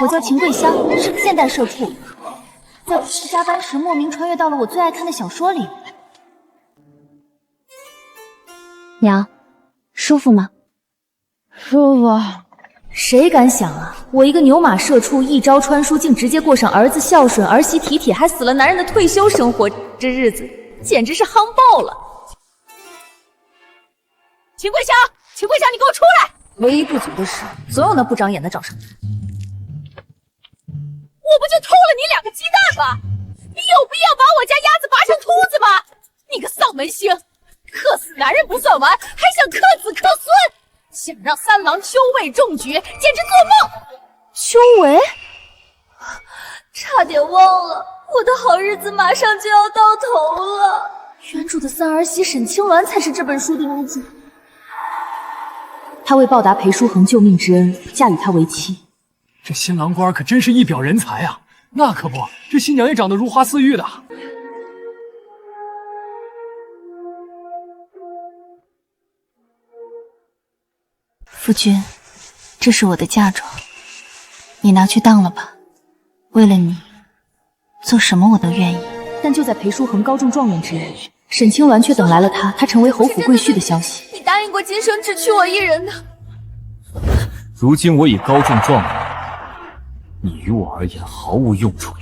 我叫秦桂香，是个现代社畜，在不是加班时莫名穿越到了我最爱看的小说里。娘，舒服吗？舒服。谁敢想啊，我一个牛马社畜，一朝穿书竟直接过上儿子孝顺、儿媳体贴，还死了男人的退休生活，这日子简直是夯爆了。秦桂香，秦桂香，你给我出来！唯一不足的是，总有那不长眼的找上门。我不就偷了你2个鸡蛋吗？你有必要把我家鸭子拔成秃子吗？你个丧门星，克死男人不算完，还想克子克孙，想让三郎秋尾中举，简直做梦！秋尾，差点忘了，我的好日子马上就要到头了。原主的三儿媳沈清鸾才是这本书的女主。他为报答裴书恒救命之恩，嫁与他为妻。这新郎官可真是一表人才啊！那可不，这新娘也长得如花似玉的。夫君，这是我的嫁妆，你拿去当了吧。为了你，做什么我都愿意。但就在裴书恒高中状元之日，沈清鸾却等来了他成为侯府贵婿的消息。你答应过今生只娶我一人的。如今我已高中状元，你于我而言毫无用处。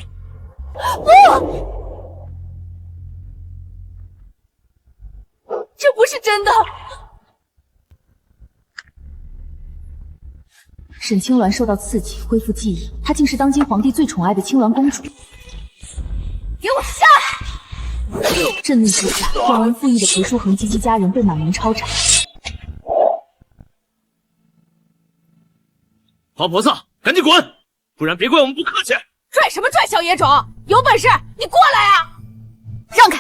这不是真的。沈清鸾受到刺激，恢复记忆，她竟是当今皇帝最宠爱的青鸾公主。给我下来！震怒之下，忘恩负义的裴书恒及其家人被满门抄斩。花婆子，赶紧滚，不然别怪我们不客气。拽什么拽，小野种！有本事你过来啊！让开！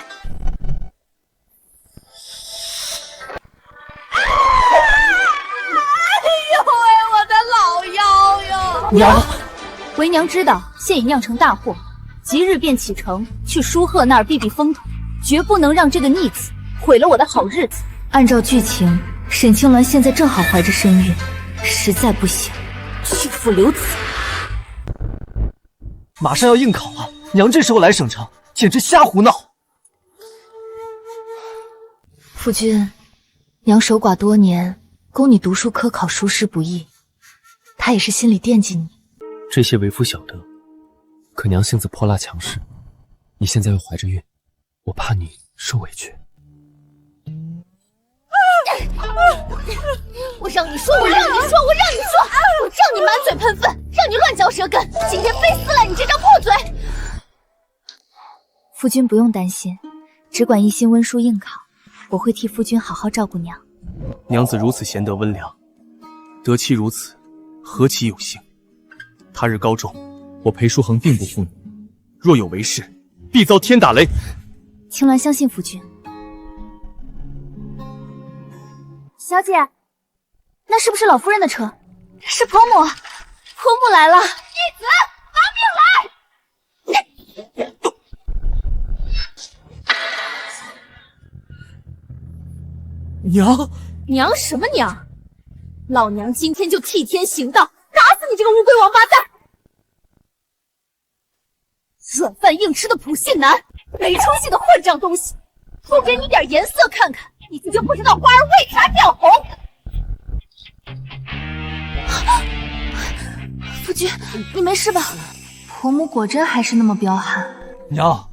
哎呦喂，我的老腰哟！娘，为娘知道现已酿成大祸，即日便启程去舒赫那儿避避风头，绝不能让这个逆子毁了我的好日子。按照剧情，沈清鸾现在正好怀着身孕，实在不行，去父留子。马上要应考了，娘这时候来省城，简直瞎胡闹。夫君，娘守寡多年，供你读书科考，熟识不易，她也是心里惦记你。这些为夫晓得，可娘性子泼辣强势，你现在又怀着孕，我怕你受委屈。我让你说，我让你说，我让你说，我让你满嘴喷粪，让你乱嚼舌根，今天非撕烂你这张破嘴！夫君不用担心，只管一心温书应考，我会替夫君好好照顾娘。娘子如此贤德温良，得妻如此，何其有幸！他日高中，我裴书恒定不负你，若有违事，必遭天打雷。青鸾相信夫君。小姐，那是不是老夫人的车？是婆母，婆母来了！逆子，拿命来！娘，娘什么娘？老娘今天就替天行道，打死你这个乌龟王八蛋！软饭硬吃的普信男，没出息的混账东西！不给你点颜色看看，你就不知道花儿为啥掉红。夫君，你没事吧？婆母果真还是那么彪悍。娘，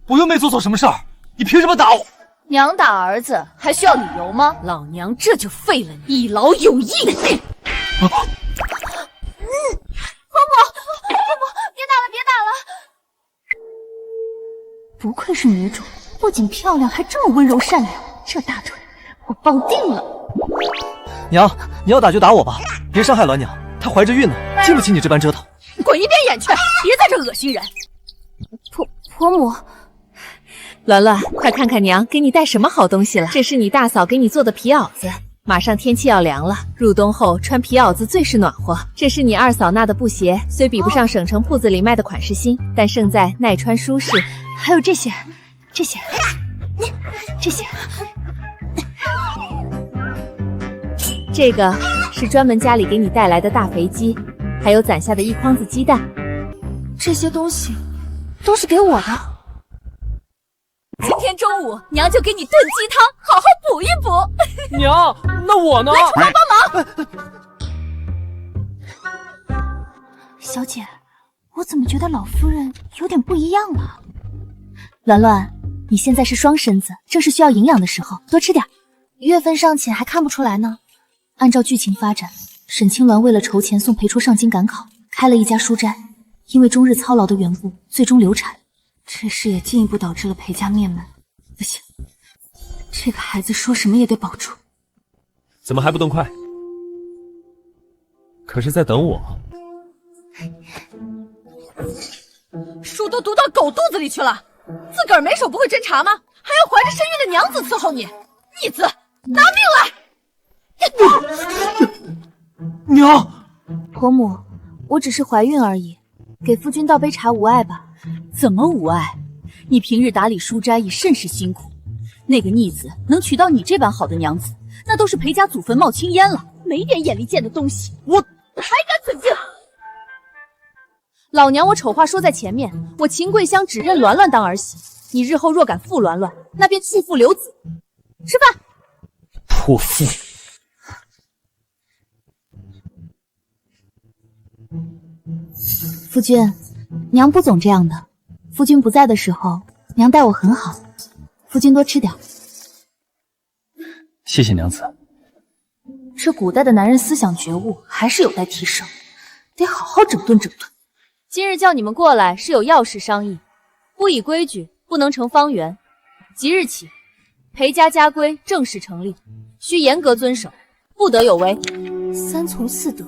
我又没做错什么事儿，你凭什么打我？娘打儿子还需要理由吗？老娘这就废了你，一劳永逸。婆母，别打了，别打了！不愧是女主，不仅漂亮，还这么温柔善良。这大腿我抱定了。娘，你要打就打我吧，别伤害鸾娘，她怀着孕呢，经不起你这般折腾。滚一边眼去，别在这恶心人！婆母。鸾鸾，快看看娘给你带什么好东西了。这是你大嫂给你做的皮袄子，马上天气要凉了，入冬后穿皮袄子最是暖和。这是你二嫂纳的布鞋，虽比不上省城铺子里卖的款式新，但胜在耐穿舒适。还有这些，这些，这个是专门家里给你带来的大肥鸡，还有攒下的一筐子鸡蛋。这些东西都是给我的。今天中午娘就给你炖鸡汤，好好补一补。娘，那我呢？来厨房帮忙。小姐，我怎么觉得老夫人有点不一样了？鸾鸾，你现在是双身子，正是需要营养的时候，多吃点。月份尚浅，还看不出来呢。按照剧情发展，沈清鸾为了筹钱送裴初上京赶考，开了一家书斋，因为终日操劳的缘故，最终流产。这事也进一步导致了裴家灭门。不行，这个孩子说什么也得保住。怎么还不动筷？可是在等我。书都读到狗肚子里去了，自个儿没手不会侦查吗？还要怀着身孕的娘子伺候你，逆子，拿命来！娘，婆母，我只是怀孕而已，给夫君倒杯茶无碍吧？怎么无碍？你平日打理书斋已甚是辛苦，那个逆子能娶到你这般好的娘子，那都是裴家祖坟冒青烟了，没点眼力见的东西。我还敢存进？老娘我丑话说在前面，我秦桂香只认鸾鸾当儿媳，你日后若敢负鸾鸾，那便弃父留子。吃饭。泼妇！夫君，娘不总这样的。夫君不在的时候，娘待我很好，夫君多吃点。谢谢娘子。这古代的男人思想觉悟还是有待提升，得好好整顿整顿。今日叫你们过来是有要事商议，不以规矩，不能成方圆。即日起，裴家家规正式成立，需严格遵守，不得有违。三从四德，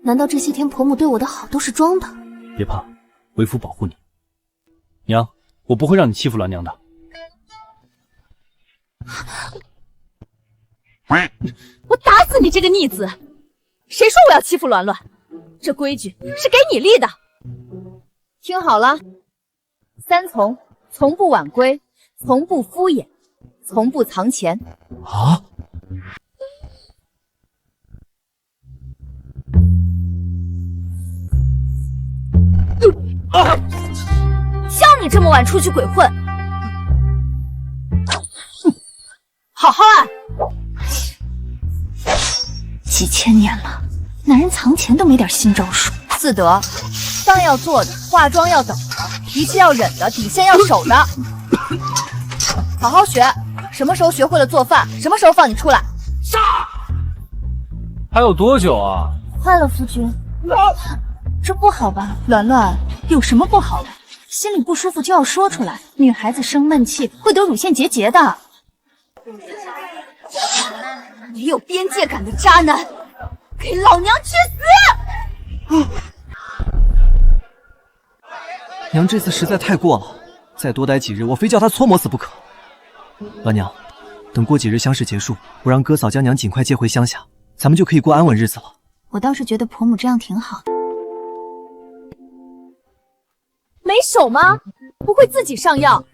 难道这些天婆母对我的好都是装的？别怕，为夫保护你。娘，我不会让你欺负鸾娘的。我打死你这个逆子！谁说我要欺负鸾鸾？这规矩是给你立的。听好了，三从：从不晚归，从不敷衍，从不藏钱。啊！像你这么晚出去鬼混，好好按。几千年了，男人藏钱都没点新招数。四德：饭要做的，化妆要等的，脾气要忍的，底线要守的。好好学，什么时候学会了做饭，什么时候放你出来。还有多久啊？快了，夫君。这不好吧？鸾鸾，有什么不好的？心里不舒服就要说出来，女孩子生闷气会得乳腺结节的。没有边界感的渣男，给老娘去死！娘这次实在太过了，再多待几日，我非叫她搓磨死不可。鸾娘，等过几日乡试结束，我让哥嫂将娘尽快接回乡下，咱们就可以过安稳日子了。我倒是觉得婆母这样挺好的。没手吗？不会自己上药？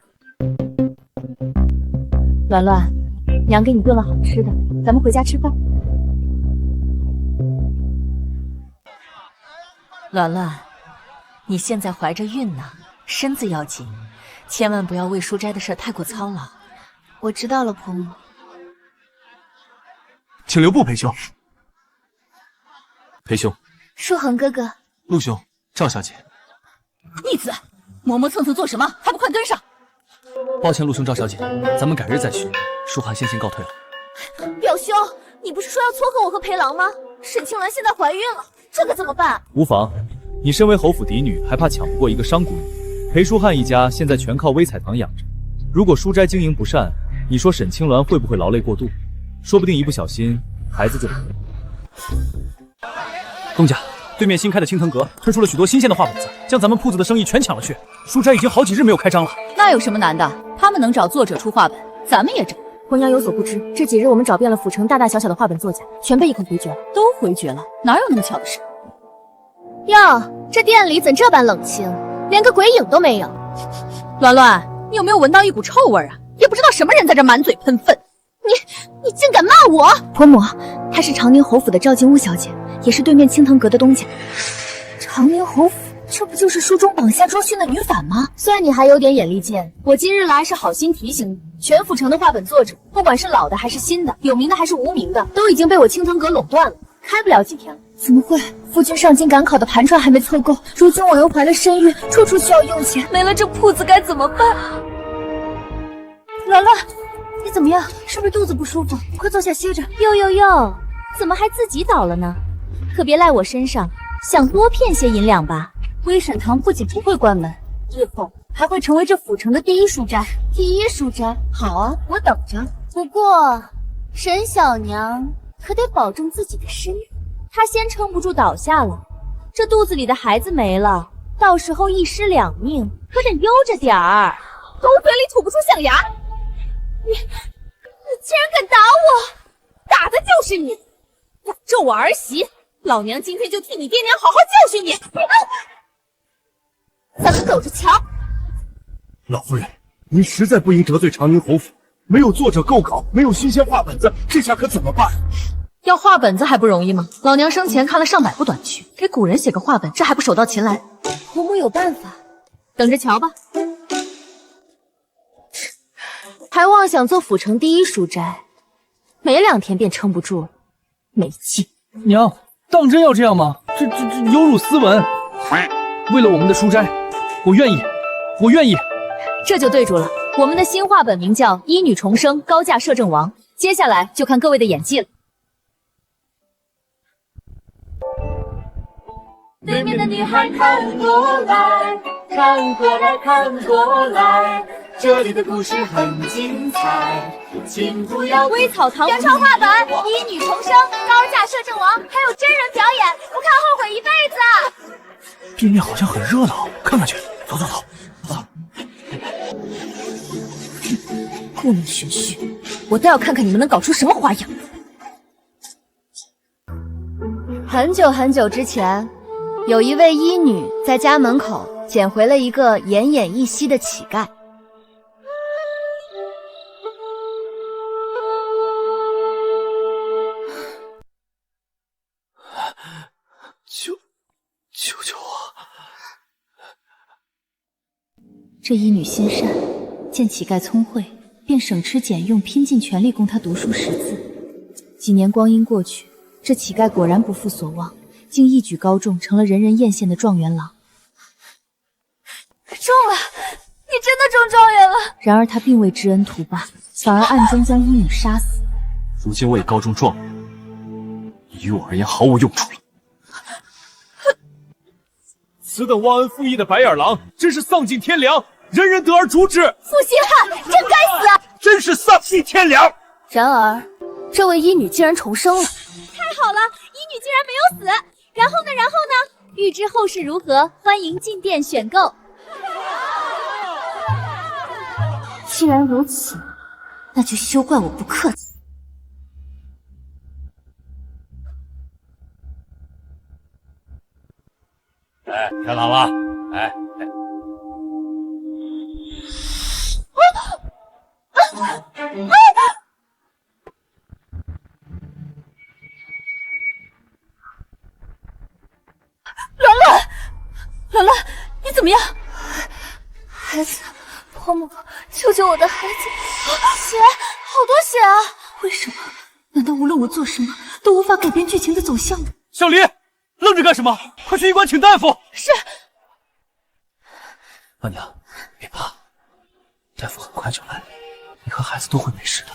鸾鸾，娘给你炖了好吃的，咱们回家吃饭。鸾鸾，你现在怀着孕呢，身子要紧，千万不要为书斋的事太过操劳。我知道了，婆母。请留步，裴兄。裴兄，书恒哥哥，陆兄，赵小姐。逆子，磨磨蹭蹭做什么？还不快跟上！抱歉，陆兄、赵小姐，咱们改日再续。书涵先行告退了。表兄，你不是说要撮合我和裴郎吗？沈清鸾现在怀孕了，这可怎么办？无妨，你身为侯府嫡女，还怕抢不过一个商贾女？裴书汉一家现在全靠微彩堂养着，如果书斋经营不善，你说沈清鸾会不会劳累过度？说不定一不小心，孩子就没了。东家，对面新开的青藤阁推出了许多新鲜的画本子，将咱们铺子的生意全抢了去。书斋已经好几日没有开张了。那有什么难的？他们能找作者出画本，咱们也整。婆娘有所不知，这几日我们找遍了府城大大小小的画本作家，全被一口回绝了。都回绝了？哪有那么巧的事？哟，这店里怎这般冷清，连个鬼影都没有。鸾鸾，你有没有闻到一股臭味啊？也不知道什么人在这满嘴喷粪。你竟敢骂我！婆母，她是长宁侯府的赵金乌小姐，也是对面青藤阁的东家。长宁侯府，这不就是书中绑架周迅的女反吗？虽然你还有点眼力见，我今日来是好心提醒你，全府城的画本作者，不管是老的还是新的，有名的还是无名的，都已经被我青藤阁垄断了，开不了几天了。怎么会？夫君上京赶考的盘缠还没凑够，如今我又怀了身孕，处处需要用钱，没了这铺子该怎么办？兰兰，你怎么样？是不是肚子不舒服？快坐下歇着。哟，怎么还自己倒了呢？可别赖我身上，想多骗些银两吧。微沈堂不仅不会关门，日后还会成为这府城的第一书斋。第一书斋，好啊，我等着。不过沈小娘可得保重自己的身孕，她先撑不住倒下了，这肚子里的孩子没了，到时候一尸两命，可得悠着点儿。狗嘴里吐不出象牙，你竟然敢打我！打的就是你！敢咒我儿媳，老娘今天就替你爹娘好好教训你！咱们走着瞧。老夫人，您实在不应得罪长宁侯府，没有作者构稿，没有新鲜画本子，这下可怎么办？要画本子还不容易吗？老娘生前看了上百部短剧，给古人写个画本，这还不手到擒来？婆母有办法，等着瞧吧。还妄想做府城第一书斋，没2天便撑不住了，没劲。娘，当真要这样吗？这有辱斯文。为了我们的书斋，我愿意。这就对住了，我们的新画本名叫《医女重生高价摄政王》，接下来就看各位的演技了。对面的女孩看过来，看过来，看过来，这里的故事很精彩，请不要。微草堂原创画本《医女重生高价摄政王》，还有真人表演，不看后悔一辈子。对面好像很热闹，看看去。走。故弄玄虚，我倒要看看你们能搞出什么花样。很久之前，有一位医女在家门口捡回了一个奄奄一息的乞丐。救我！这医女心善，见乞丐聪慧，便省吃俭用，拼尽全力供他读书识字。几年光阴过去，这乞丐果然不负所望，竟一举高中，成了人人艳羡的状元郎。中了，你真的中状元了！然而他并未知恩图报，反而暗中将医女杀死。如今我也高中状元，你于我而言毫无用处了。此等忘恩负义的白眼狼，真是丧尽天良，人人得而诛之。负心汉，真该死！真是丧尽天良。然而，这位医女竟然重生了，太好了！医女竟然没有死。然后呢？欲知后事如何，欢迎进店选购。既然如此，那就休怪我不客气。哎，天狼了！哎，兰兰，你怎么样？孩子，婆母，救救我的孩子！血，好多血啊！为什么？难道无论我做什么，都无法改变剧情的走向吗？小离，愣着干什么？快去医馆请大夫！是。额娘，别怕，大夫很快就来，你和孩子都会没事的。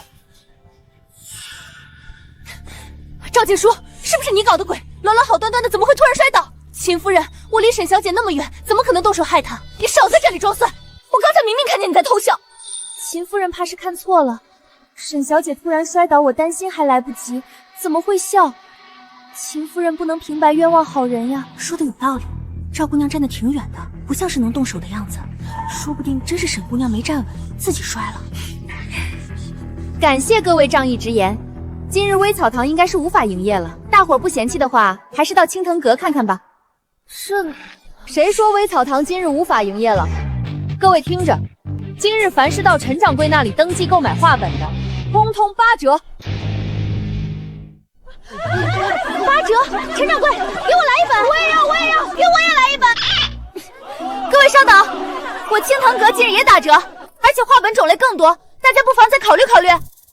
赵静书，是不是你搞的鬼？兰兰好端端的，怎么会突然摔倒？秦夫人，我离沈小姐那么远，怎么可能动手害她？你少在这里装蒜！我刚才明明看见你在偷笑。秦夫人怕是看错了，沈小姐突然摔倒，我担心还来不及，怎么会笑？秦夫人不能平白冤枉好人呀。说的有道理，赵姑娘站得挺远的，不像是能动手的样子，说不定真是沈姑娘没站稳，自己摔了。感谢各位仗义直言，今日微草堂应该是无法营业了，大伙儿不嫌弃的话，还是到青藤阁看看吧。是，谁说微草堂今日无法营业了？各位听着，今日凡是到陈掌柜那里登记购买画本的，通通8折。8折！陈掌柜，给我来一本！我也要，给我也来！等，我青藤阁今日也打折，而且画本种类更多，大家不妨再考虑考虑。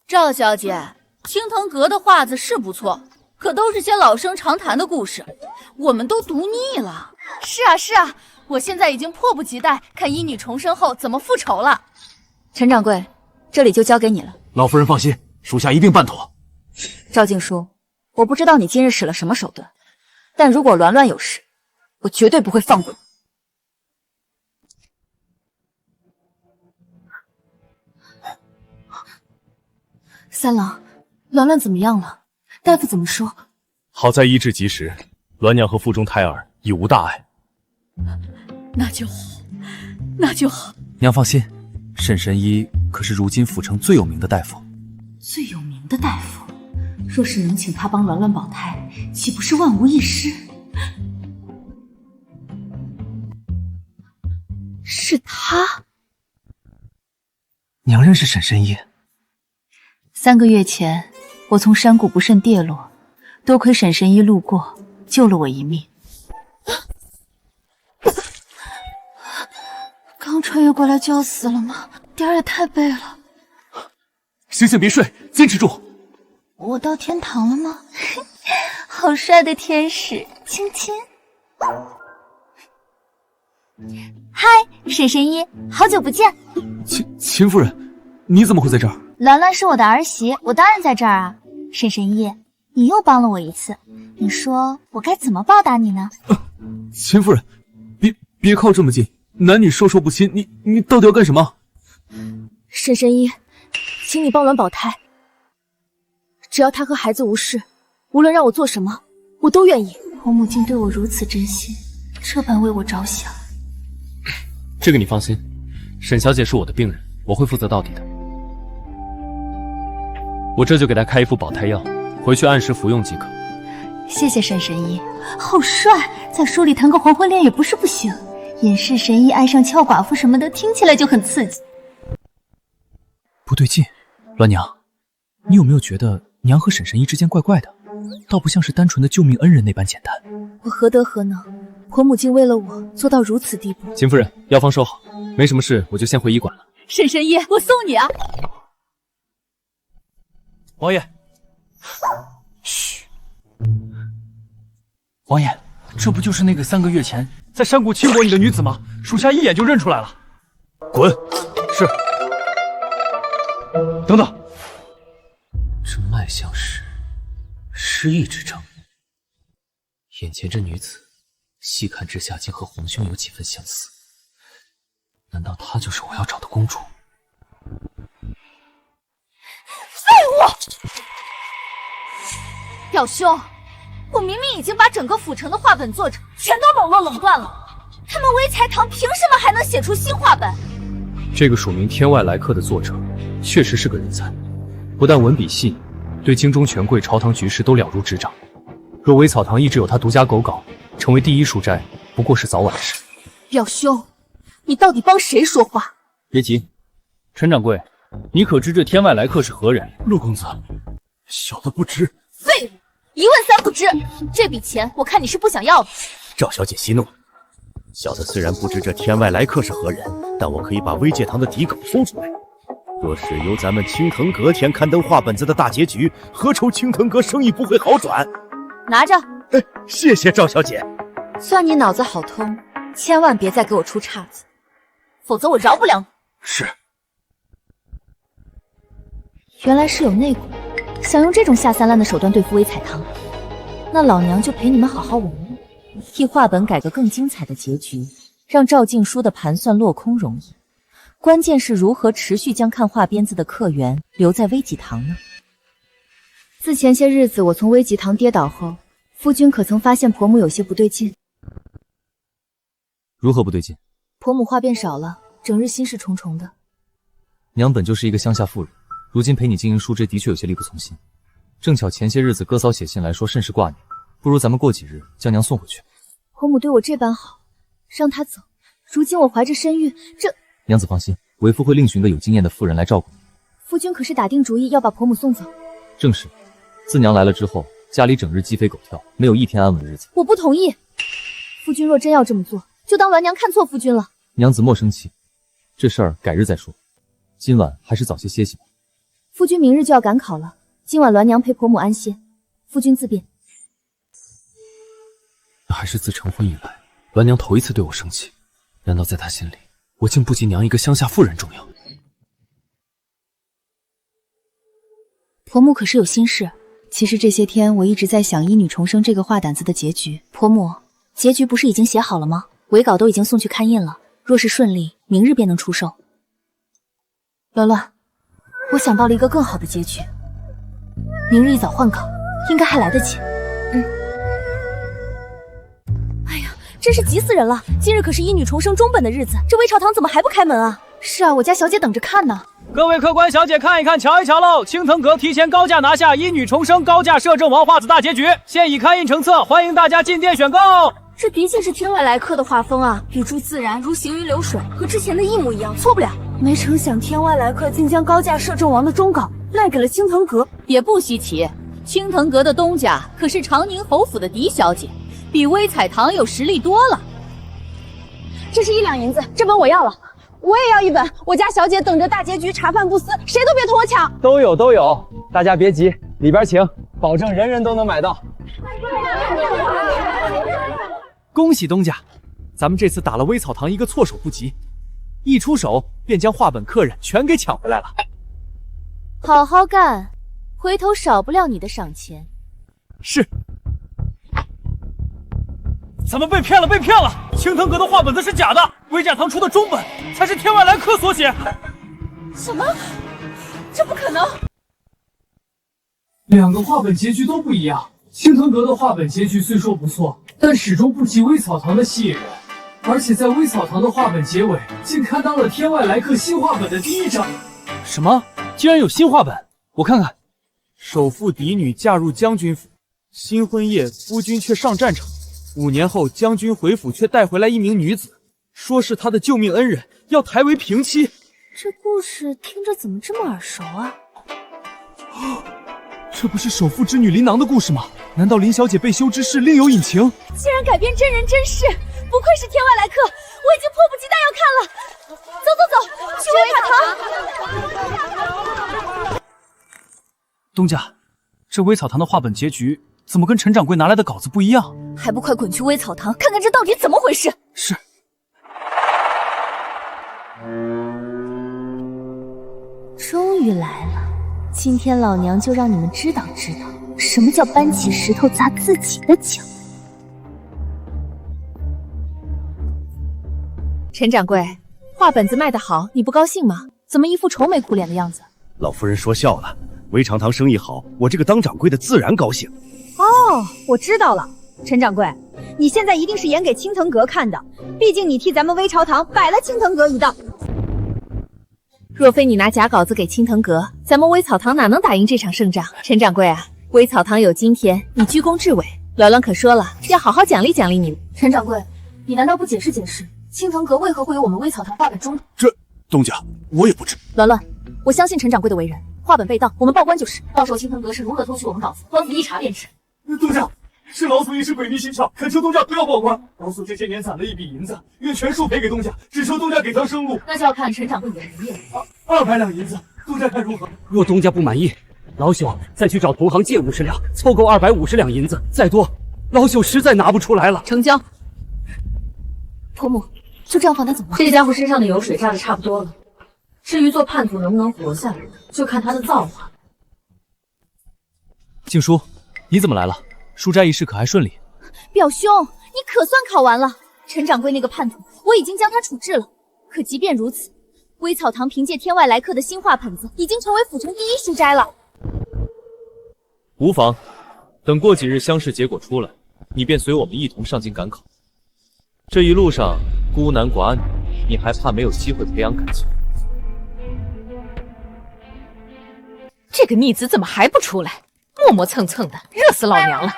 赵小姐，青藤阁的画子是不错，可都是些老生常谈的故事，我们都读腻了。是啊是啊，我现在已经迫不及待看医女重生后怎么复仇了。陈掌柜，这里就交给你了。老夫人放心，属下一定办妥。赵静书，我不知道你今日使了什么手段，但如果鸾鸾有事，我绝对不会放过你。三郎，鸾鸾怎么样了？大夫怎么说？好在医治及时，鸾娘和腹中胎儿已无大碍。那就好，那就好。娘放心，沈神医可是如今府城最有名的大夫。最有名的大夫，若是能请他帮鸾鸾保胎，岂不是万无一失？是他？娘认识沈神医。3个月前，我从山谷不慎跌落，多亏沈神医路过，救了我一命。刚穿越过来就要死了吗？点儿也太背了。醒醒，别睡，坚持住。我到天堂了吗？好帅的天使，亲亲。嗨，沈神医，好久不见。秦夫人，你怎么会在这儿？鸾鸾是我的儿媳，我当然在这儿啊。沈神医，你又帮了我一次，你说我该怎么报答你呢？秦夫人，别靠这么近，男女授受不亲，你到底要干什么？沈神医，请你帮鸾保胎，只要她和孩子无事，无论让我做什么，我都愿意。婆母竟对我如此真心，这般为我着想。这个你放心，沈小姐是我的病人，我会负责到底的。我这就给她开一副保胎药，回去按时服用即可。谢谢沈神医，好帅，在书里谈个黄昏恋也不是不行。隐世神医爱上俏寡妇什么的，听起来就很刺激。不对劲，鸾娘，你有没有觉得娘和沈神医之间怪怪的？倒不像是单纯的救命恩人那般简单。我何德何能，婆母竟为了我做到如此地步？秦夫人，药方收好，没什么事我就先回医馆了。沈神医，我送你啊！王爷，嘘，王爷，这不就是那个3个月前在山谷亲过你的女子吗？属下一眼就认出来了。滚！是。等等，这脉象是失忆之症。眼前这女子，细看之下竟和皇兄有几分相似。难道她就是我要找的公主？废物！表兄，我明明已经把整个府城的画本作者全都笼络垄断了，他们微财堂凭什么还能写出新画本？这个署名天外来客的作者，确实是个人才，不但文笔细腻，对京中权贵、朝堂局势都了如指掌。若微草堂一直有他独家狗稿，成为第一书斋，不过是早晚的事。表兄，你到底帮谁说话？别急，陈掌柜，你可知这天外来客是何人？陆公子，小的不知。废物，一问三不知。这笔钱我看你是不想要了。赵小姐息怒，小的虽然不知这天外来客是何人，但我可以把微戒堂的底稿搜出来。若是由咱们青藤阁前刊登画本子的大结局，何愁青藤阁生意不会好转？拿着。谢谢赵小姐。算你脑子好通，千万别再给我出岔子，否则我饶不了你。是。原来是有内鬼，想用这种下三滥的手段对付微彩堂。那老娘就陪你们好好玩玩，替画本改个更精彩的结局，让赵静书的盘算落空容易。关键是如何持续将看画鞭子的客源留在微吉堂呢？自前些日子我从微吉堂跌倒后，夫君可曾发现婆母有些不对劲？如何不对劲？婆母话变少了，整日心事重重的。娘本就是一个乡下妇人，如今陪你经营书斋，的确有些力不从心。正巧前些日子哥嫂写信来说甚是挂念，不如咱们过几日将娘送回去。婆母对我这般好，让她走。如今我怀着身孕，这……娘子放心，为夫会另寻个有经验的妇人来照顾你。夫君可是打定主意要把婆母送走？正是，自娘来了之后，家里整日鸡飞狗跳，没有一天安稳的日子。我不同意。夫君若真要这么做，就当鸾娘看错夫君了。娘子莫生气，这事儿改日再说，今晚还是早些歇息吧。夫君明日就要赶考了，今晚栾娘陪婆母安歇，夫君自便。还是自成婚以来，栾娘头一次对我生气。难道在她心里，我竟不及娘一个乡下妇人重要？婆母可是有心事。其实这些天我一直在想医女重生这个话胆子的结局。婆母，结局不是已经写好了吗？尾稿都已经送去刊印了，若是顺利，明日便能出售。鸾鸾，我想到了一个更好的结局，明日一早换稿，应该还来得及。哎呀，真是急死人了！今日可是医女重生中本的日子，这微朝堂怎么还不开门啊？是啊，我家小姐等着看呢。各位客官小姐看一看，瞧一瞧喽！青藤阁提前高价拿下医女重生高价摄政王画子大结局，现已刊印成册，欢迎大家进店选购。这的确是天外来客的画风啊，语出自然，如行云流水，和之前的一模一样，错不了。没成想天外来客竟将高价摄政王的终稿赖给了青藤阁，也不稀奇。青藤阁的东家可是长宁侯府的嫡小姐，比微彩堂有实力多了。这是1两银子，这本我要了。我也要一本，我家小姐等着大结局，茶饭不思，谁都别同我抢。都有，大家别急，里边请，保证人人都能买到。恭喜东家，咱们这次打了微草堂一个措手不及，一出手便将画本客人全给抢回来了。好好干，回头少不了你的赏钱。是。咱们被骗了！青藤阁的画本子是假的，微展堂出的中本才是天外来客所写。什么？这不可能！2个画本结局都不一样。青藤阁的画本结局虽说不错，但始终不及微草堂的吸引人。而且在微草堂的画本结尾，竟刊登了天外来客新画本的第1章。什么？竟然有新画本？我看看。首富嫡女嫁入将军府，新婚夜夫君却上战场。5年后，将军回府却带回来一名女子，说是他的救命恩人，要抬为平妻。这故事听着怎么这么耳熟啊？这不是首富之女琳囊的故事吗？难道林小姐被休之事另有隐情？竟然改编真人真事，不愧是天外来客，我已经迫不及待要看了。走，去微草堂。东家，这微草堂的画本结局怎么跟陈掌柜拿来的稿子不一样？还不快滚去微草堂看看这到底怎么回事！是。终于来了，今天老娘就让你们知道知道什么叫搬起石头砸自己的脚。陈掌柜，画本子卖得好，你不高兴吗？怎么一副愁眉苦脸的样子？老夫人说笑了，微长堂生意好，我这个当掌柜的自然高兴。哦，我知道了，陈掌柜，你现在一定是演给青藤阁看的，毕竟你替咱们微朝堂摆了青藤阁一道。若非你拿假稿子给青藤阁，咱们微草堂哪能打赢这场胜仗？陈掌柜啊，微草堂有今天，你居功至伟。鸾鸾可说了，要好好奖励奖励你们。陈掌柜，你难道不解释解释，青藤阁为何会有我们微草堂画本中？这东家我也不知。鸾鸾，我相信陈掌柜的为人，画本被盗，我们报官就是。到时候青藤阁是如何偷取我们稿子，官府一查便知。东家，是老祖一时鬼迷心窍，恳求东家不要报官。老祖这些年攒了一笔银子，愿全数赔给东家，只求东家给条生路。那就要看陈掌柜你的诚意了。200两银子，东家看如何？若东家不满意，老朽再去找同行借50两，凑够250两银子，再多老朽实在拿不出来了。成交。婆母，就这样放他走吗？这家伙身上的油水榨的差不多了，至于做叛徒能不能活下来，就看他的造化。静书，你怎么来了？书斋一事可还顺利？表兄，你可算考完了。陈掌柜那个叛徒，我已经将他处置了。可即便如此，微草堂凭借天外来客的新画本子，已经成为府城第1书斋了。无妨，等过几日乡试结果出来，你便随我们一同上京赶考。这一路上孤男寡女，你还怕没有机会培养感情？这个逆子怎么还不出来？磨磨蹭蹭的，热死老娘了！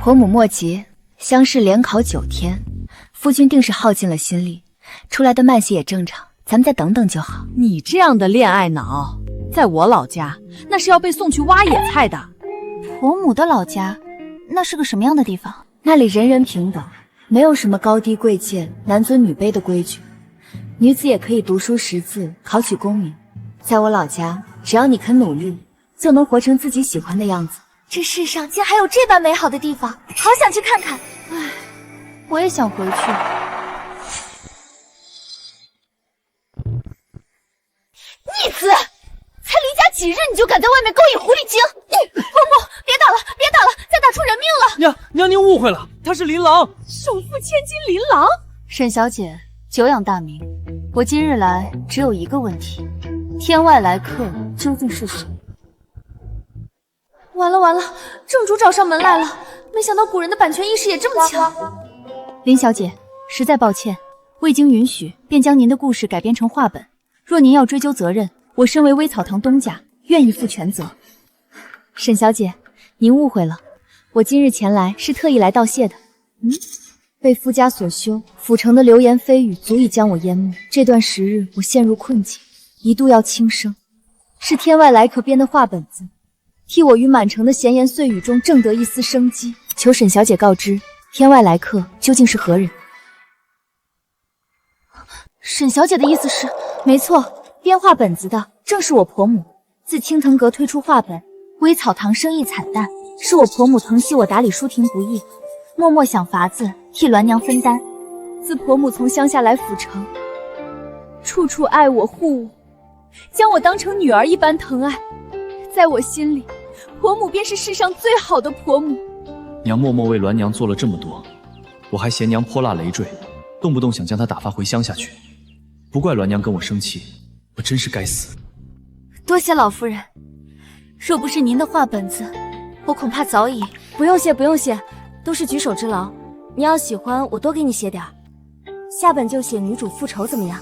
婆母莫急，乡试连考9天，夫君定是耗尽了心力，出来的慢些也正常，咱们再等等就好。你这样的恋爱脑，在我老家那是要被送去挖野菜的。婆母的老家，那是个什么样的地方？那里人人平等，没有什么高低贵贱、男尊女卑的规矩，女子也可以读书识字，考取功名。在我老家，只要你肯努力，就能活成自己喜欢的样子。这世上竟还有这般美好的地方，好想去看看。唉，我也想回去。逆子！才离家几日，你就敢在外面勾引狐狸精？婆母，别打了，别打了，再打出人命了！娘，您误会了，他是琳琅，首富千金琳琅。沈小姐，久仰大名，我今日来只有一个问题：天外来客究竟是谁？完了完了，正主找上门来了，没想到古人的版权意识也这么强。林小姐，实在抱歉，未经允许便将您的故事改编成画本。若您要追究责任，我身为微草堂东家，愿意负全责。沈小姐，您误会了，我今日前来是特意来道谢的。被夫家所休，府城的流言蜚语足以将我淹没。这段时日，我陷入困境，一度要轻生。是天外来客编的画本子，替我于满城的闲言碎语中挣得一丝生机。求沈小姐告知，天外来客究竟是何人？沈小姐的意思是，没错，编画本子的正是我婆母。自青藤阁推出画本，微草堂生意惨淡，是我婆母疼惜我打理书亭不易，默默想法子替鸾娘分担。自婆母从乡下来府城，处处爱我护我，将我当成女儿一般疼爱。在我心里，婆母便是世上最好的婆母。娘默默为鸾娘做了这么多，我还嫌娘泼辣累赘，动不动想将她打发回乡下去。不怪鸾娘跟我生气，我真是该死。多谢老夫人，若不是您的画本子，我恐怕早已……不用谢，不用谢，都是举手之劳。你要喜欢，我多给你写点儿。下本就写女主复仇，怎么样？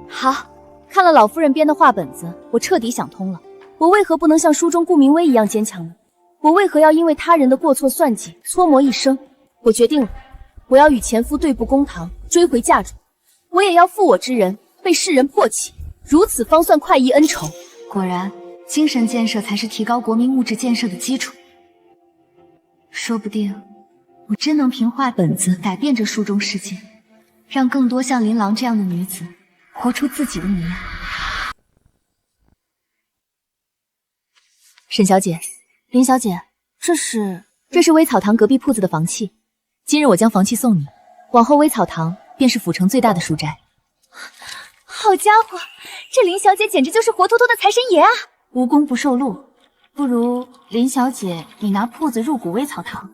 好，看了老夫人编的画本子，我彻底想通了，我为何不能像书中顾明威一样坚强呢？我为何要因为他人的过错算计，搓磨一生？我决定了，我要与前夫对簿公堂，追回嫁妆。我也要负我之人被世人唾弃，如此方算快意恩仇。果然，精神建设才是提高国民物质建设的基础。说不定，我真能凭画本子改变这书中世界，让更多像琳琅这样的女子活出自己的模样。沈小姐，林小姐，这是微草堂隔壁铺子的房契，今日我将房契送你，往后微草堂便是府城最大的书斋。好家伙，这林小姐简直就是活脱脱的财神爷啊！无功不受禄，不如林小姐你拿铺子入股微草堂，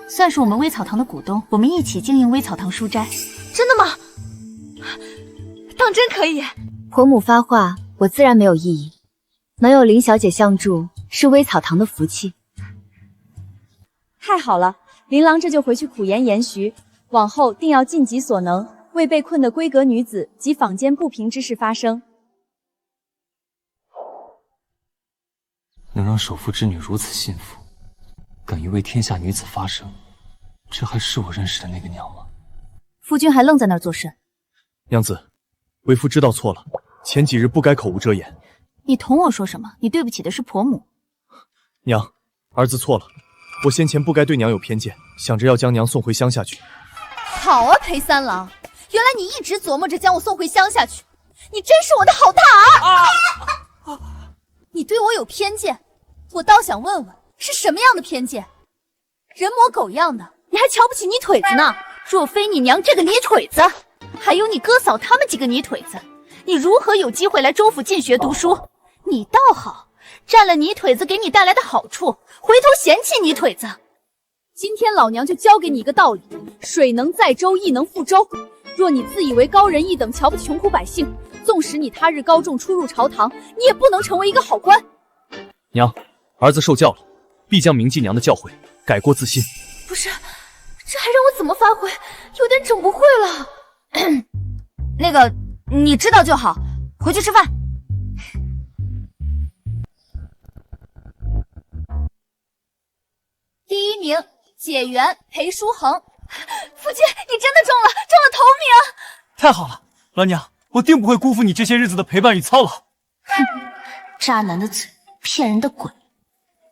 算是我们微草堂的股东，我们一起经营微草堂书斋。真的吗？当真可以？婆母发话，我自然没有异议。能有林小姐相助，是微草堂的福气。太好了，琳琅这就回去苦言严徐，往后定要尽己所能，为被困的闺阁女子及坊间不平之事发声。能让首富之女如此幸福，敢于为天下女子发声，这还是我认识的那个娘吗？夫君还愣在那儿作甚？娘子，为夫知道错了，前几日不该口无遮掩。你同我说什么？你对不起的是婆母。娘，儿子错了，我先前不该对娘有偏见，想着要将娘送回乡下去。好啊，裴三郎，原来你一直琢磨着将我送回乡下去，你真是我的好大儿！你对我有偏见，我倒想问问是什么样的偏见？人模狗样的，你还瞧不起泥腿子呢？若非你娘这个泥腿子，还有你哥嫂他们几个泥腿子，你如何有机会来州府进学读书？你倒好，占了泥腿子给你带来的好处，回头嫌弃泥腿子。今天老娘就教给你一个道理，水能载舟，亦能覆舟。若你自以为高人一等，瞧不起穷苦百姓，纵使你他日高中出入朝堂，你也不能成为一个好官。娘，儿子受教了，必将铭记娘的教诲，改过自新。不是，这还让我怎么发挥？有点整不会了。那个，你知道就好，回去吃饭。第一名，解元裴书恒。夫君，你真的中了头名！太好了，鸾娘，我定不会辜负你这些日子的陪伴与操劳。哼，渣男的嘴，骗人的鬼！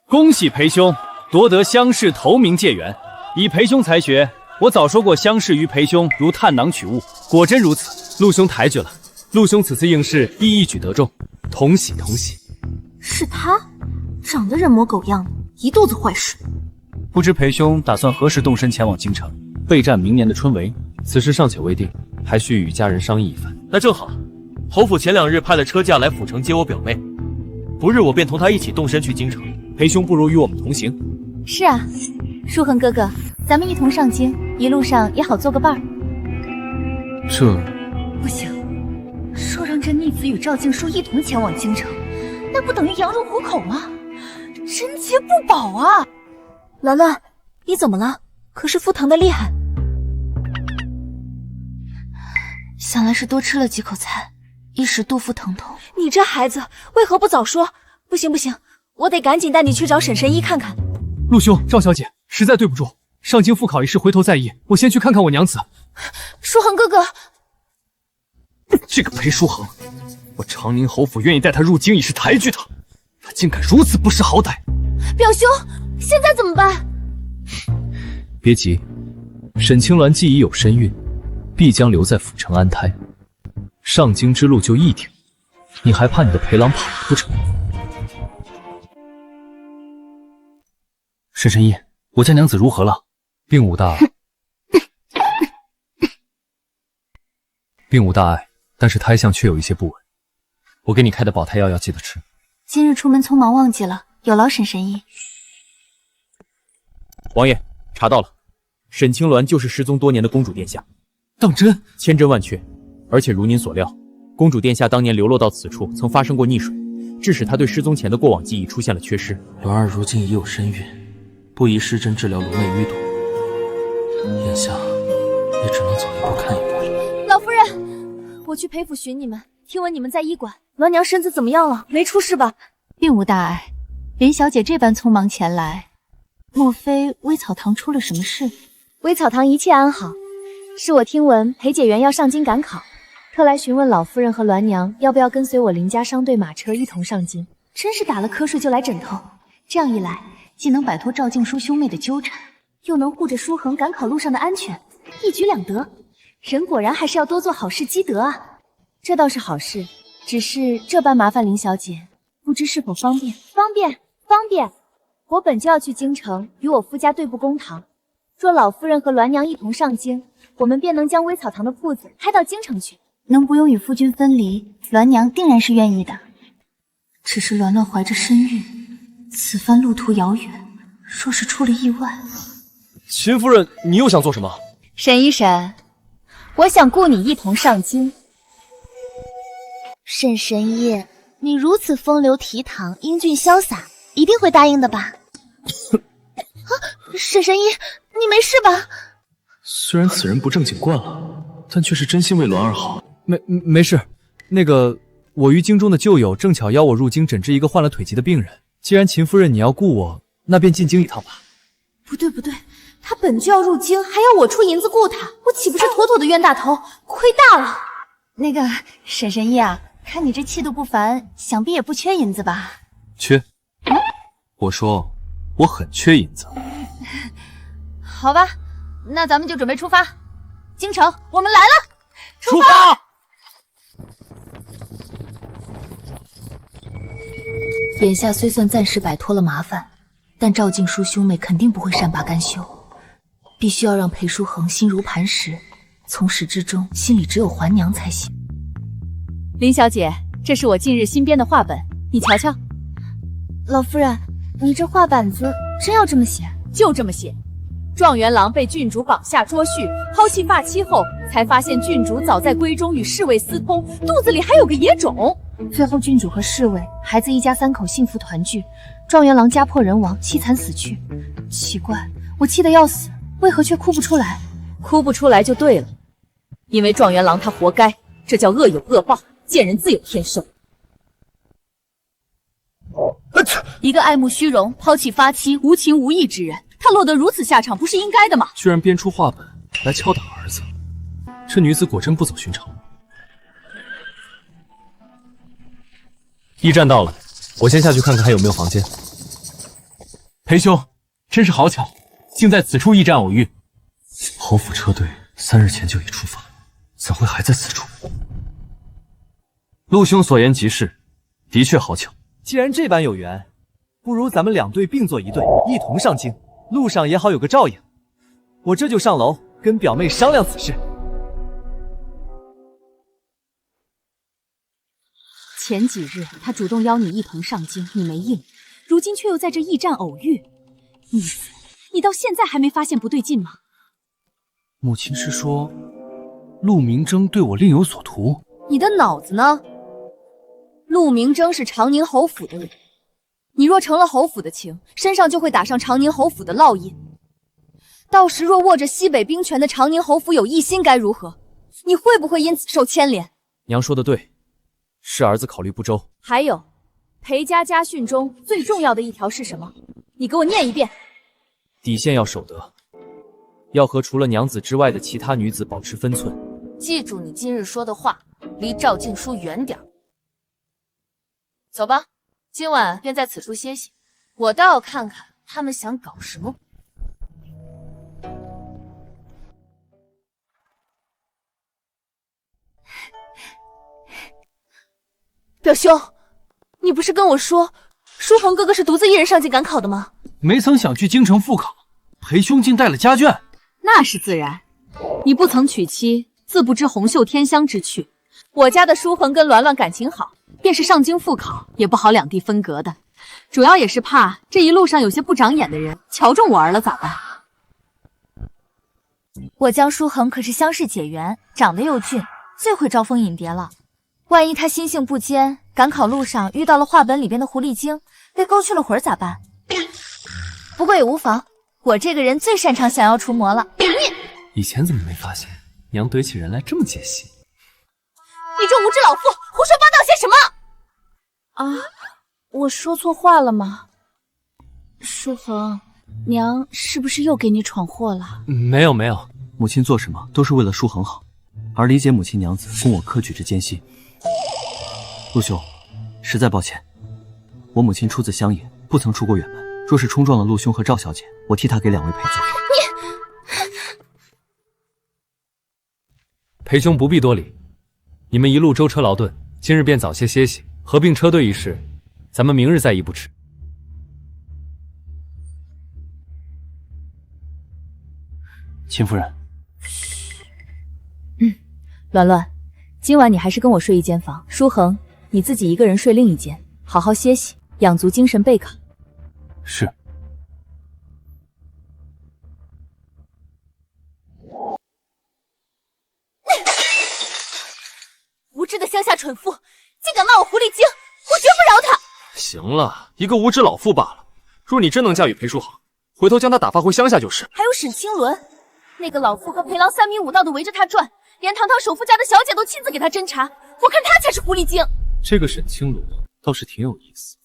恭喜裴兄夺得乡试头名解元，以裴兄才学，我早说过相识于裴兄如探囊取物，果真如此。陆兄抬举了，陆兄此次应试亦一举得中，同喜同喜。是他，长得人模狗样的，一肚子坏事。不知裴兄打算何时动身前往京城，备战明年的春闱？此事尚且未定，还需与家人商议一番。那正好，侯府前2日派了车驾来府城接我表妹，不日我便同她一起动身去京城。裴兄不如与我们同行。是啊，书恒哥哥，咱们一同上京，一路上也好做个伴儿。这不行，说让这逆子与赵静书一同前往京城，那不等于羊入虎口吗？贞洁不保啊！兰兰，你怎么了？可是腹疼的厉害。想来是多吃了几口菜，一时肚腹疼痛。你这孩子为何不早说？不行不行，我得赶紧带你去找沈神医看看。陆兄，赵小姐，实在对不住，上京复考一事回头再议，我先去看看我娘子。书恒哥哥，这个裴书恒，我长宁侯府愿意带他入京已是抬举他，他竟敢如此不识好歹。表兄，现在怎么办？别急，沈清鸾既已有身孕，必将留在府城安胎，上京之路就一条，你还怕你的陪郎跑了不成？沈神医，我家娘子如何了？并无大碍，并无大碍，但是胎相却有一些不稳。我给你开的保胎药要记得吃。今日出门匆忙忘记了，有劳沈神医。王爷，查到了，沈清鸾就是失踪多年的公主殿下。当真？千真万确。而且如您所料，公主殿下当年流落到此处，曾发生过溺水，致使她对失踪前的过往记忆出现了缺失。鸾儿如今已有身孕，不宜施针治疗颅内淤堵，眼下也只能走一步看一步了。老夫人，我去裴府寻你们，听闻你们在医馆，鸾娘身子怎么样了？没出事吧？并无大碍。林小姐这般匆忙前来，莫非微草堂出了什么事？微草堂一切安好，是我听闻裴解元要上京赶考，特来询问老夫人和鸾娘要不要跟随我林家商队马车一同上京。真是打了瞌睡就来枕头，这样一来，既能摆脱赵静书兄妹的纠缠，又能护着书恒赶考路上的安全，一举两得。人果然还是要多做好事积德啊。这倒是好事，只是这般麻烦林小姐，不知是否方便？方便，方便。我本就要去京城与我夫家对簿公堂，若老夫人和鸾娘一同上京，我们便能将微草堂的铺子开到京城去。能不用与夫君分离，鸾娘定然是愿意的。只是鸾鸾怀着身孕，此番路途遥远，若是出了意外……秦夫人，你又想做什么？沈医生，我想雇你一同上京。沈神医，你如此风流倜傥、英俊潇洒，一定会答应的吧？啊，沈神医，你没事吧？虽然此人不正经惯了，但却是真心为鸾儿好。没事，那个我于京中的旧友正巧邀我入京诊治一个患了腿疾的病人。既然秦夫人你要雇我，那便进京一趟吧。不对不对，他本就要入京，还要我出银子雇他，我岂不是妥妥的冤大头？亏大了。那个沈神医啊，看你这气度不凡，想必也不缺银子吧？缺？我说我很缺银子。好吧，那咱们就准备出发。京城，我们来了！出发！眼下虽算暂时摆脱了麻烦，但赵静书兄妹肯定不会善罢甘休，必须要让裴书恒心如磐石，从始至终心里只有还娘才行。林小姐，这是我近日新编的画本，你瞧瞧。老夫人，你这画板子真要这么写？就这么写。状元郎被郡主绑下捉婿，抛弃发妻后，才发现郡主早在闺中与侍卫私通，肚子里还有个野种。最后郡主和侍卫孩子一家3口幸福团聚，状元郎家破人亡，凄惨死去。奇怪，我气得要死，为何却哭不出来？哭不出来就对了，因为状元郎他活该，这叫恶有恶报，见人自有天收。一个爱慕虚荣、抛弃发妻、无情无义之人，他落得如此下场，不是应该的吗？居然编出画本来敲打儿子，这女子果真不走寻常。驿站到了，我先下去看看还有没有房间。裴兄，真是好巧，竟在此处驿站偶遇。侯府车队3日前就已出发，怎会还在此处？陆兄所言极是，的确好巧。既然这般有缘，不如咱们2队并作一队，一同上京，路上也好有个照应。我这就上楼跟表妹商量此事。前几日他主动邀你一同上京，你没应，如今却又在这驿站偶遇，逆子，你到现在还没发现不对劲吗？母亲是说，陆明征对我另有所图？你的脑子呢？陆明征是长宁侯府的人，你若成了侯府的情，身上就会打上长宁侯府的烙印。到时若握着西北兵权的长宁侯府有异心，该如何？你会不会因此受牵连？娘说的对，是儿子考虑不周。还有，裴家家训中最重要的一条是什么？你给我念一遍。底线要守得，要和除了娘子之外的其他女子保持分寸。记住你今日说的话，离赵静书远点。走吧，今晚便在此处歇息，我倒要看看他们想搞什么。表兄，你不是跟我说，书恒哥哥是独自一人上京赶考的吗？没曾想去京城复考，裴兄竟带了家眷。那是自然，你不曾娶妻，自不知红袖添香之趣。我家的书恒跟鸾鸾感情好，便是上京复考也不好两地分隔的，主要也是怕这一路上有些不长眼的人瞧中我儿了咋办？我江书恒可是乡试解元，长得又俊，最会招蜂引蝶了。万一他心性不坚，赶考路上遇到了画本里边的狐狸精，被勾去了魂咋办？不过也无妨，我这个人最擅长降妖除魔了。以前怎么没发现娘怼起人来这么解析？你这无知老妇胡说八道些什么？啊，我说错话了吗？书恒，娘是不是又给你闯祸了？没有没有，母亲做什么都是为了书恒好，而理解母亲娘子供我科举之艰辛。陆兄，实在抱歉，我母亲出自乡野，不曾出过远门。若是冲撞了陆兄和赵小姐，我替她给2位赔罪。裴兄不必多礼，你们一路舟车劳顿，今日便早些歇息，合并车队一事，咱们明日再议不迟。秦夫人，鸾鸾，今晚你还是跟我睡一间房，书恒你自己一个人睡另一间，好好歇息，养足精神备考。是。无知的乡下蠢妇，竟敢骂我狐狸精，我绝不饶他！行了，一个无知老妇罢了。若你真能驾驭裴书恒，回头将他打发回乡下就是。还有沈清伦，那个老妇和裴郎3米5道的围着他转，连堂堂首富家的小姐都亲自给他侦查，我看他才是狐狸精。这个沈清罗倒是挺有意思，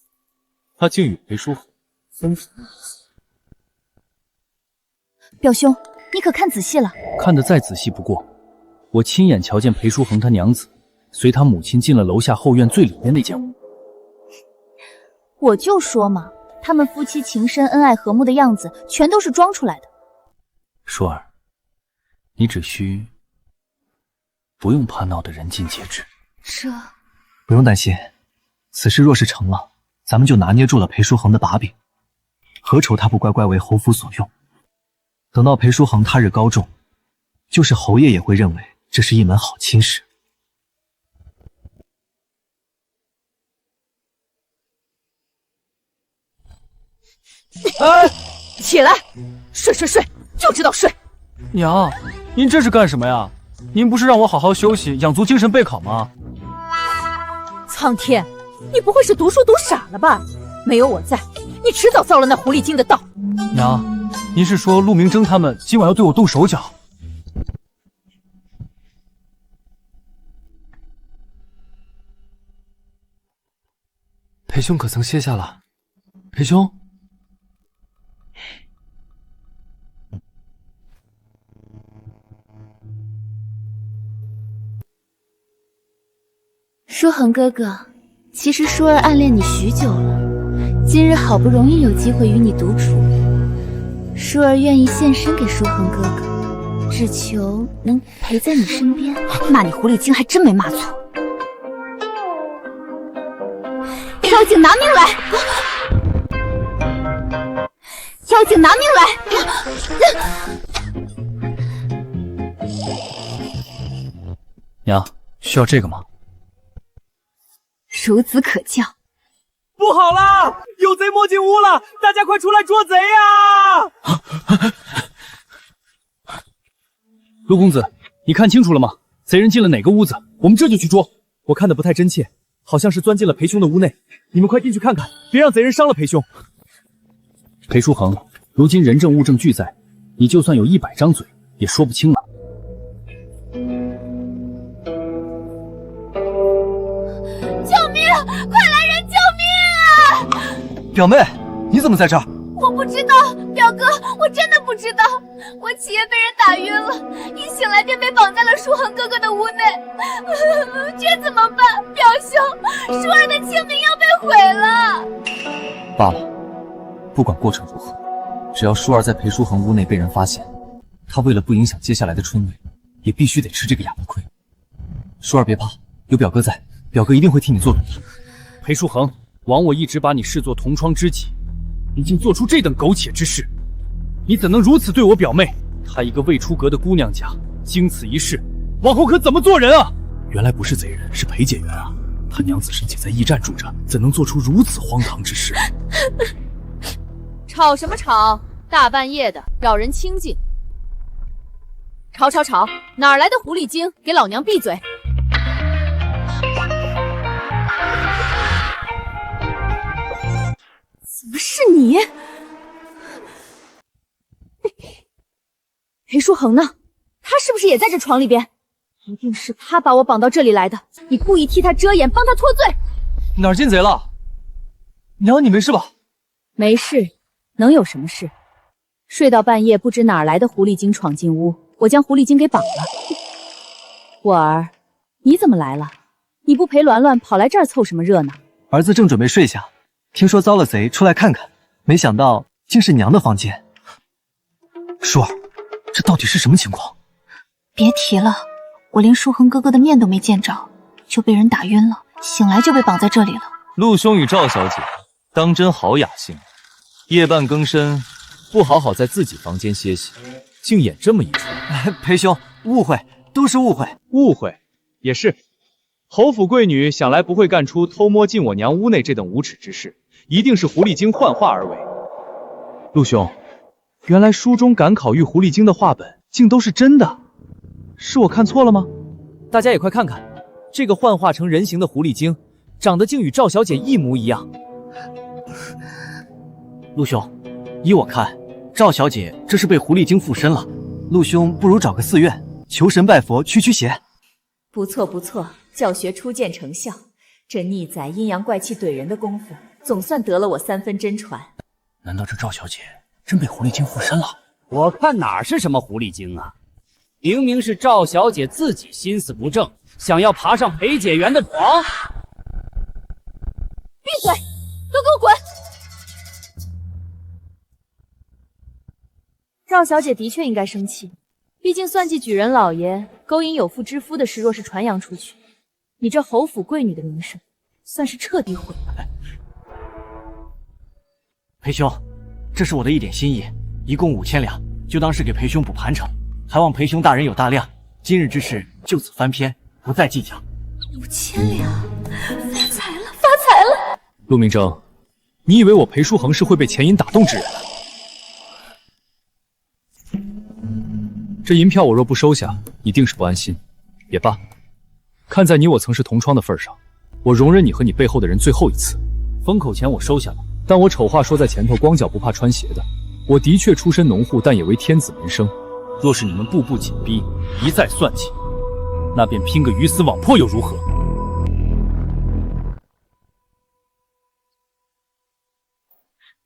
他竟与裴书恒分手。表兄，你可看仔细了？看得再仔细不过，我亲眼瞧见裴书恒他娘子随他母亲进了楼下后院最里面那间屋。我就说嘛，他们夫妻情深恩爱和睦的样子全都是装出来的。舒儿，你只需不用怕闹得人尽皆知。这不用担心，此事若是成了，咱们就拿捏住了裴书恒的把柄，何愁他不乖乖为侯府所用？等到裴书恒他日高中，就是侯爷也会认为这是一门好亲事。哎，起来，睡，就知道睡。娘，您这是干什么呀？您不是让我好好休息，养足精神备考吗？苍天，你不会是读书读傻了吧？没有我在，你迟早遭了那狐狸精的道。娘，您是说陆明征他们今晚要对我动手脚？裴兄可曾歇下了？裴兄。书恒哥哥，其实舒儿暗恋你许久了，今日好不容易有机会与你独处，舒儿愿意献身给书恒哥哥。只求能陪在你身边。骂你狐狸精还真没骂错。妖精拿命来！妖精拿命来！娘，需要这个吗？孺子可教。不好啦！有贼摸进屋了，大家快出来捉贼呀！陆公子，你看清楚了吗？贼人进了哪个屋子？我们这就去捉。我看的不太真切，好像是钻进了裴兄的屋内。你们快进去看看，别让贼人伤了裴兄。裴书恒，如今人证物证俱在，你就算有100张嘴，也说不清了。救命！快来人救命啊！表妹，你怎么在这儿？我不知道，表哥，我真的不知道。我起夜被人打晕了，一醒来便被绑在了书恒哥哥的屋内。这怎么办？表兄，舒儿的清明要被毁了。罢了，不管过程如何，只要舒儿在裴书恒屋内被人发现，他为了不影响接下来的春闱，也必须得吃这个哑巴亏。舒儿别怕，有表哥在，表哥一定会替你做主的。裴书恒，枉我一直把你视作同窗知己，你竟做出这等苟且之事，你怎能如此对我表妹？她一个未出阁的姑娘家，经此一事，往后可怎么做人啊？原来不是贼人，是裴解元啊！他娘子尚且在驿站住着，怎能做出如此荒唐之事？吵什么吵？大半夜的，扰人清静。吵！哪来的狐狸精？给老娘闭嘴！怎么是你？裴书恒呢？他是不是也在这床里边？一定是他把我绑到这里来的。你故意替他遮掩，帮他脱罪。哪儿进贼了？娘，你没事吧？没事，能有什么事？睡到半夜，不知哪来的狐狸精闯进屋，我将狐狸精给绑了。我儿，你怎么来了？你不陪鸾鸾跑来这儿凑什么热闹？儿子正准备睡下，听说遭了贼，出来看看，没想到竟是娘的房间。舒儿，这到底是什么情况？别提了，我连书恒哥哥的面都没见着，就被人打晕了，醒来就被绑在这里了。陆兄与赵小姐当真好雅兴，夜半更深，不好好在自己房间歇息，竟演这么一出。裴兄，误会，都是误会。误会也是，侯府贵女想来不会干出偷摸进我娘屋内这等无耻之事，一定是狐狸精幻化而为。陆兄，原来书中赶考遇狐狸精的话本竟都是真的，是我看错了吗？大家也快看看，这个幻化成人形的狐狸精，长得竟与赵小姐一模一样。陆兄，依我看，赵小姐这是被狐狸精附身了。陆兄不如找个寺院，求神拜佛驱邪。不错不错，教学初见成效。这逆仔阴阳怪气怼人的功夫，总算得了我3分真传。难道这赵小姐真被狐狸精附身了？我看哪是什么狐狸精啊，明明是赵小姐自己心思不正，想要爬上裴解元的床。闭嘴，都给我滚！赵小姐的确应该生气，毕竟算计举人老爷、勾引有妇之夫的事，若是传扬出去，你这侯府贵女的名声算是彻底毁了。裴兄，这是我的一点心意，一共5000两，就当是给裴兄补盘缠，还望裴兄大人有大量。今日之事就此翻篇，不再计较。5000两，发财了，发财了！陆明正，你以为我裴书恒是会被钱银打动之人？这银票我若不收下，你定是不安心。也罢，看在你我曾是同窗的份上，我容忍你和你背后的人最后一次。封口钱我收下了，但我丑话说在前头，光脚不怕穿鞋的。我的确出身农户，但也为天子门生。若是你们步步紧逼，一再算计，那便拼个鱼死网破又如何？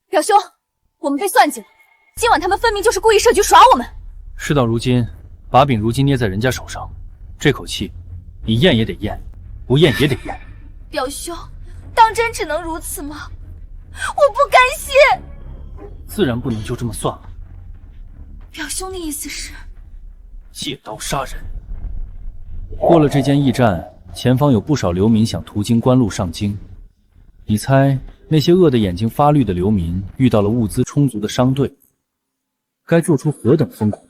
表兄，我们被算计了，今晚他们分明就是故意设局耍我们。事到如今，把柄如今捏在人家手上，这口气，你咽也得咽，不咽也得咽。表兄，当真只能如此吗？我不甘心。自然不能就这么算了。表兄的意思是，借刀杀人。过了这间驿站，前方有不少流民想途经官路上京。你猜那些饿得眼睛发绿的流民遇到了物资充足的商队，该做出何等疯狂？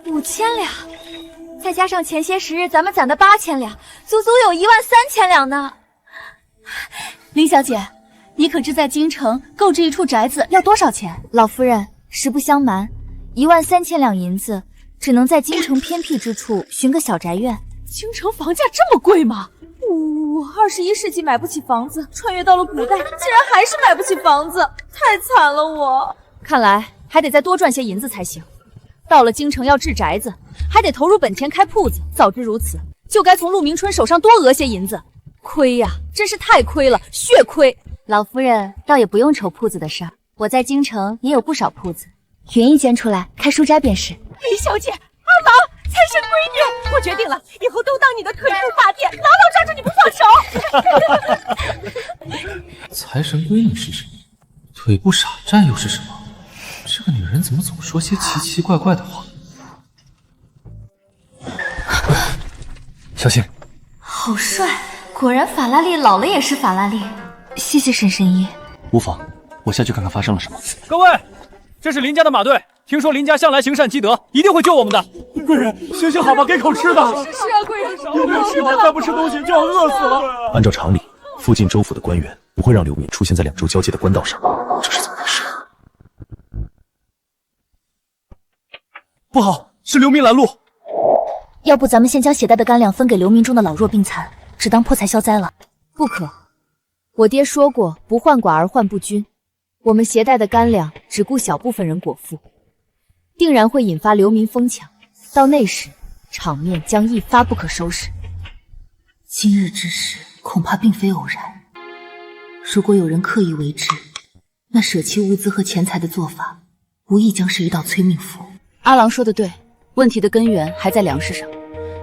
5000两，再加上前些时日咱们攒的8000两，足足有13000两呢。林小姐，你可知在京城购置一处宅子要多少钱？老夫人，实不相瞒，13000两银子，只能在京城偏僻之处寻个小宅院。京城房价这么贵吗？21世纪买不起房子，穿越到了古代，竟然还是买不起房子，太惨了我。看来还得再多赚些银子才行。 到了京城要置宅子，还得投入本钱开铺子。早知如此，就该从陆明春手上多讹些银子。亏呀，真是太亏了，血亏！老夫人倒也不用愁铺子的事儿，我在京城也有不少铺子，匀一间出来开书斋便是。李小姐，阿郎，财神闺女，我决定了，以后都当你的腿部发电，牢牢抓住你不放手。财神闺女是什么？腿部傻站又是什么？ 这个女人怎么总说些奇奇怪怪的话？小心！好帅，果然法拉利老了也是法拉利。谢谢沈神医。无妨，我下去看看发生了什么。各位，这是林家的马队，听说林家向来行善积德，一定会救我们的。贵人，行行好吧，给口吃的。是啊，贵人，有没有吃的？再不吃东西就要饿死了。按照常理，附近州府的官员不会让流民出现在2州交界的官道上，这是怎么回事？ 不好，是流民拦路。要不咱们先将携带的干粮分给流民中的老弱病残，只当破财消灾了。不可，我爹说过，不患寡而患不均。我们携带的干粮只顾小部分人果腹，定然会引发流民疯抢。到那时，场面将一发不可收拾。今日之事恐怕并非偶然。如果有人刻意为之，那舍弃物资和钱财的做法，无疑将是一道催命符。 阿郎说的对，问题的根源还在粮食上。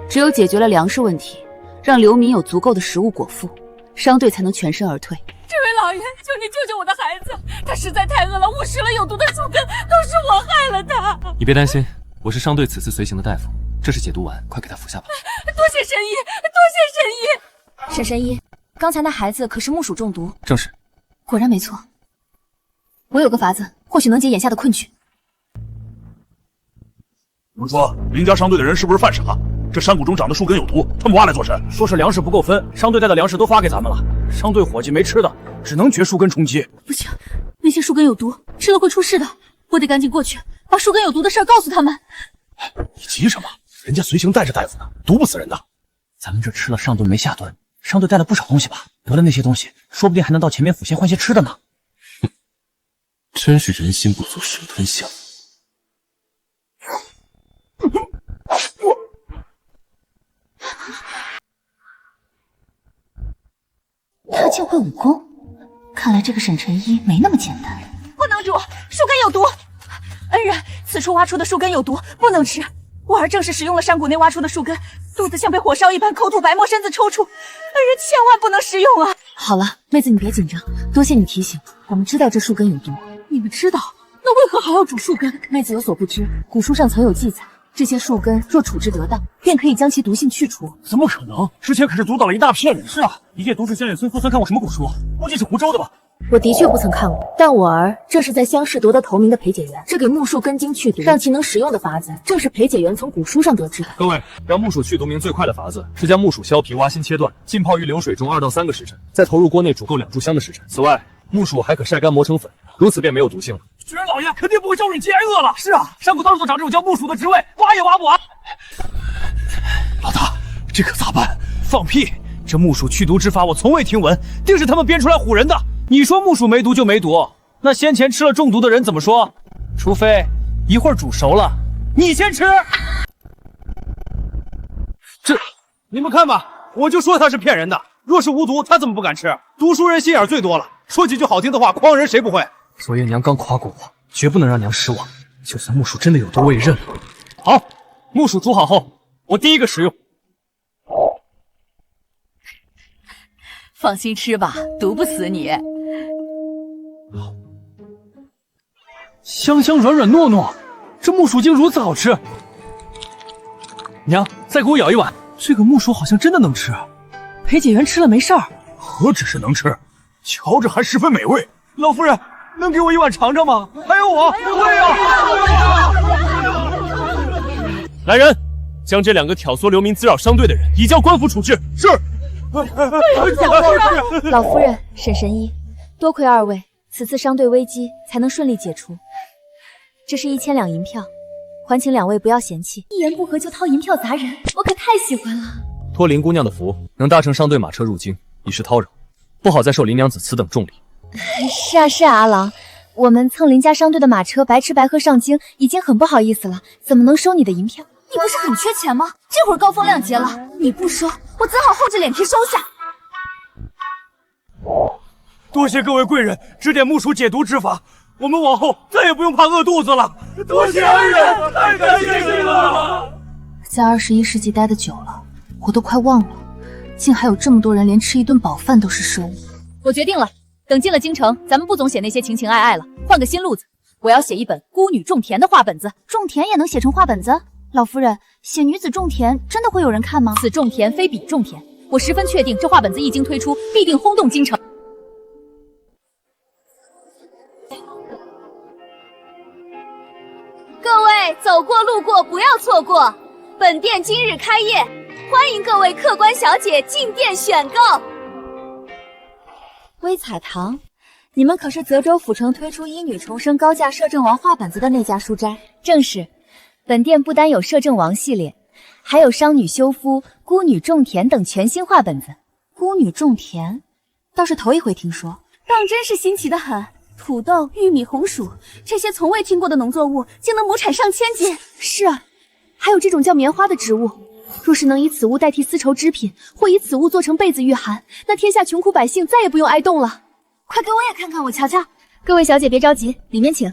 只有解决了粮食问题，让流民有足够的食物果腹，商队才能全身而退。这位老爷，求你救救我的孩子，他实在太饿了，误食了有毒的树根，都是我害了他。你别担心，我是商队此次随行的大夫，这是解毒丸，快给他服下吧。多谢神医，多谢神医。沈神医，刚才那孩子可是木薯中毒？正是。果然没错。我有个法子，或许能解眼下的困局。 我说林家商队的人是不是犯傻？这山谷中长的树根有毒，他们挖来做甚？说是粮食不够分，商队带的粮食都发给咱们了，商队伙计没吃的，只能掘树根充饥。不行，那些树根有毒，吃了会出事的。我得赶紧过去，把树根有毒的事告诉他们。你急什么？人家随行带着大夫呢，毒不死人的。咱们这吃了上顿没下顿，商队带了不少东西吧？得了那些东西，说不定还能到前面府县换些吃的呢。哼，真是人心不足蛇吞象。 他竟会武功，看来这个沈晨一没那么简单。不能煮，树根有毒。恩人，此处挖出的树根有毒，不能吃。我儿正是使用了山谷内挖出的树根，肚子像被火烧一般，口吐白沫，身子抽搐。恩人千万不能食用啊！好了，妹子你别紧张，多谢你提醒。我们知道这树根有毒，你们知道，那为何还要煮树根？妹子有所不知，古书上曾有记载。 这些树根若处置得当，便可以将其毒性去除。怎么可能？之前可是毒倒了一大片人。是啊，一介都市乡野村夫曾看过什么古书？估计是湖州的吧。我的确不曾看过，但我儿正是在乡试夺得头名的裴解元，这给木树根茎去毒，让其能食用的法子，正是裴解元从古书上得知的。各位，让木薯去毒名最快的法子是将木薯削皮、挖心、切断，浸泡于流水中2到3个时辰，再投入锅内煮够2炷香的时辰。此外，木薯还可晒干磨成粉，如此便没有毒性了。 巨人老爷肯定不会招惹饥挨饿了。是啊，山谷到处都长这种叫木薯的植物，挖也挖不完。老大，这可咋办？放屁！这木薯去毒之法我从未听闻，定是他们编出来唬人的。你说木薯没毒就没毒，那先前吃了中毒的人怎么说？除非一会儿煮熟了，你先吃。这，你们看吧，我就说他是骗人的。若是无毒，他怎么不敢吃？读书人心眼最多了，说几句好听的话，诓人谁不会？ 昨夜娘刚夸过我，绝不能让娘失望。就算木薯真的有毒，我也认了。好，木薯煮好后，我第一个食用。放心吃吧，毒不死你。香香软软糯糯，这木薯竟如此好吃。娘，再给我舀一碗。这个木薯好像真的能吃。裴解元吃了没事儿，何止是能吃，瞧着还十分美味。老夫人，能给我一碗尝尝吗？还有我，我也要。来人，将这2个挑唆流民滋扰商队的人移交官府处置。是。老夫人，沈神医，多亏2位，此次商队危机才能顺利解除。这是1000两银票，还请2位不要嫌弃。一言不合就掏银票砸人，我可太喜欢了。托林姑娘的福，能搭乘商队马车入京，以示叨扰，不好再受林娘子此等重礼。是啊，阿郎，我们蹭林家商队的马车白吃白喝上京，已经很不好意思了，怎么能收你的银票？你不是很缺钱吗？这会儿高风亮节了，你不收，我怎好厚着脸皮收下？多谢各位贵人指点木薯解毒之法，我们往后再也不用怕饿肚子了。多谢恩人，太感谢你了。在21世纪待得久了，我都快忘了，竟还有这么多人连吃一顿饱饭都是奢物。我决定了，等进了京城，咱们不总写那些情情爱爱了，换个新路子。我要写一本孤女种田的画本子。种田也能写成画本子？老夫人，写女子种田真的会有人看吗？此种田非彼种田，我十分确定这画本子一经推出，必定轰动京城。各位走过路过不要错过，本店今日开业，欢迎各位客官小姐进店选购。微彩堂，你们可是泽州府城推出医女重生高价摄政王画本子的那家书斋？正是。本店不单有摄政王系列，还有商女修夫、孤女种田等全新画本子。孤女种田，倒是头一回听说，当真是新奇的很。土豆、玉米、红薯，这些从未听过的农作物，竟能亩产上千斤。是啊，还有这种叫棉花的植物，若是能以此物代替丝绸织品，或以此物做成被子御寒，那天下穷苦百姓再也不用挨冻了。快给我也看看，我瞧瞧。各位小姐别着急，里面请。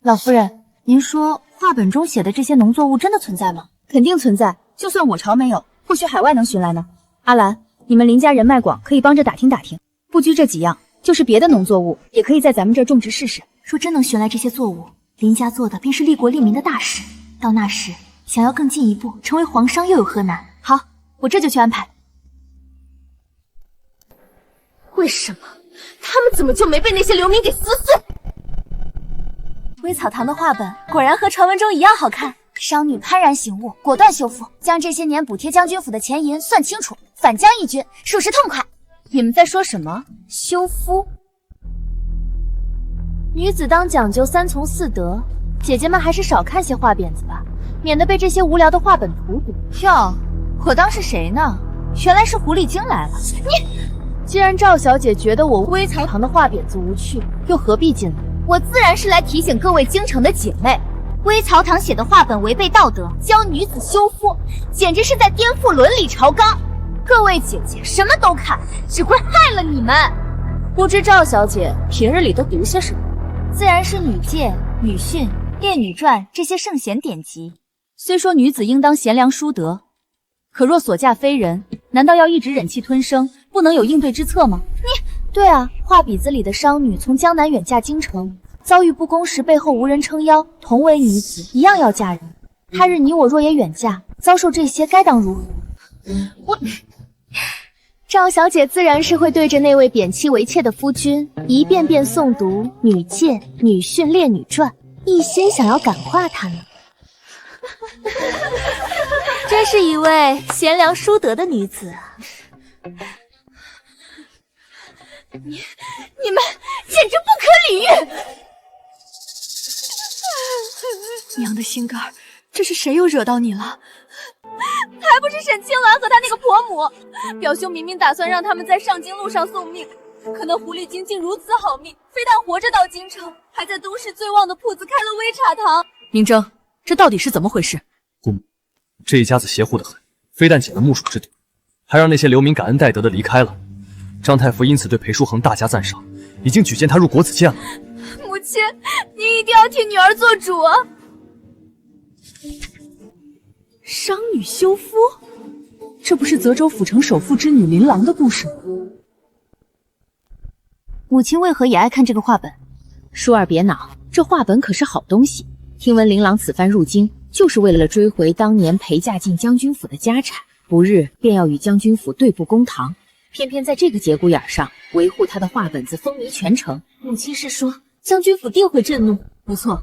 老夫人，您说画本中写的这些农作物真的存在吗？肯定存在，就算我朝没有，或许海外能寻来呢。阿兰，你们林家人脉广，可以帮着打听打听。不拘这几样，就是别的农作物，也可以在咱们这儿种植试试。若真能寻来这些作物，林家做的便是利国利民的大事。到那时，想要更进一步成为皇商，又有何难？好，我这就去安排。为什么他们怎么就没被那些流民给撕碎？微草堂的画本果然和传闻中一样好看，商女幡然醒悟，果断修复，将这些年补贴将军府的钱银算清楚，反将一军，属实痛快。你们在说什么？修夫？女子当讲究3从4德，姐姐们还是少看些画匾子吧，免得被这些无聊的画本荼毒。哟，我当是谁呢？原来是狐狸精来了。既然赵小姐觉得我微草堂的画匾子无趣，又何必进来？我自然是来提醒各位京城的姐妹，微草堂写的画本违背道德，教女子修夫，简直是在颠覆伦理朝纲。各位姐姐什么都看，只会害了你们。不知赵小姐平日里都读些什么？自然是女诫、女训、列女传这些圣贤典籍。虽说女子应当贤良淑德，可若所嫁非人，难道要一直忍气吞声，不能有应对之策吗？对啊，画笔子里的商女从江南远嫁京城，遭遇不公时背后无人撑腰，同为女子一样要嫁人。他日你我若也远嫁，遭受这些该当如何？赵小姐自然是会对着那位贬妻为妾的夫君一遍遍诵读女诫、女训、列女传，一心想要感化他呢。真是一位贤良淑德的女子啊！你们简直不可理喻！娘的心肝，这是谁又惹到你了？还不是沈清鸾和他那个婆母，表兄明明打算让他们在上京路上送命，可那狐狸精竟如此好命，非但活着到京城，还在都市最旺的铺子开了微茶堂。明征，这到底是怎么回事？姑母，这一家子邪乎得很，非但解了木薯之毒，还让那些流民感恩戴德的离开了。张太傅因此对裴叔恒大加赞赏，已经举荐他入国子监了。母亲，您一定要替女儿做主啊！商女修夫，这不是泽州府城首富之女琳琅的故事吗？母亲为何也爱看这个画本？舒儿别恼，这画本可是好东西。听闻琳琅此番入京，就是为了追回当年陪嫁进将军府的家产，不日便要与将军府对簿公堂。偏偏在这个节骨眼上，维护他的画本子风靡全城。母亲是说，将军府定会震怒。不错，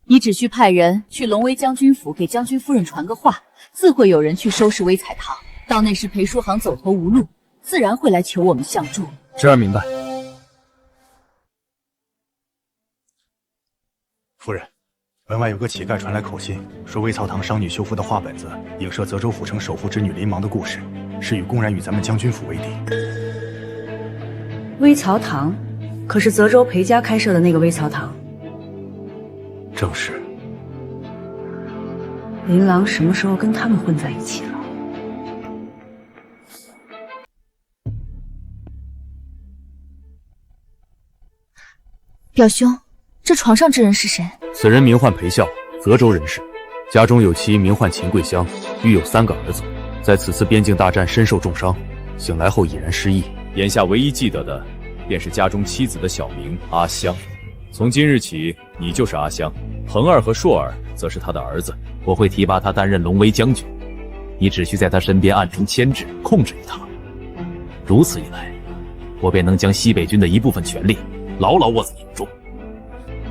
你只需派人去龙威将军府给将军夫人传个话，自会有人去收拾微彩堂。到那时裴书航走投无路，自然会来求我们相助。侄儿明白。夫人，门外有个乞丐传来口信，说微草堂商女修复的画本子影射泽州府城首富之女林芒的故事，是公然与咱们将军府为敌。微草堂，可是泽州裴家开设的那个微草堂？正是。琳琅什么时候跟他们混在一起了？表兄，这床上之人是谁？此人名唤裴笑，泽州人士，家中有妻名唤秦桂香，育有3个儿子，在此次边境大战身受重伤，醒来后已然失忆。眼下唯一记得的，便是家中妻子的小名阿香。从今日起，你就是阿香，恒儿和硕儿则是他的儿子。我会提拔他担任龙威将军，你只需在他身边暗中牵制，控制他。如此一来，我便能将西北军的一部分权力牢牢握在手中。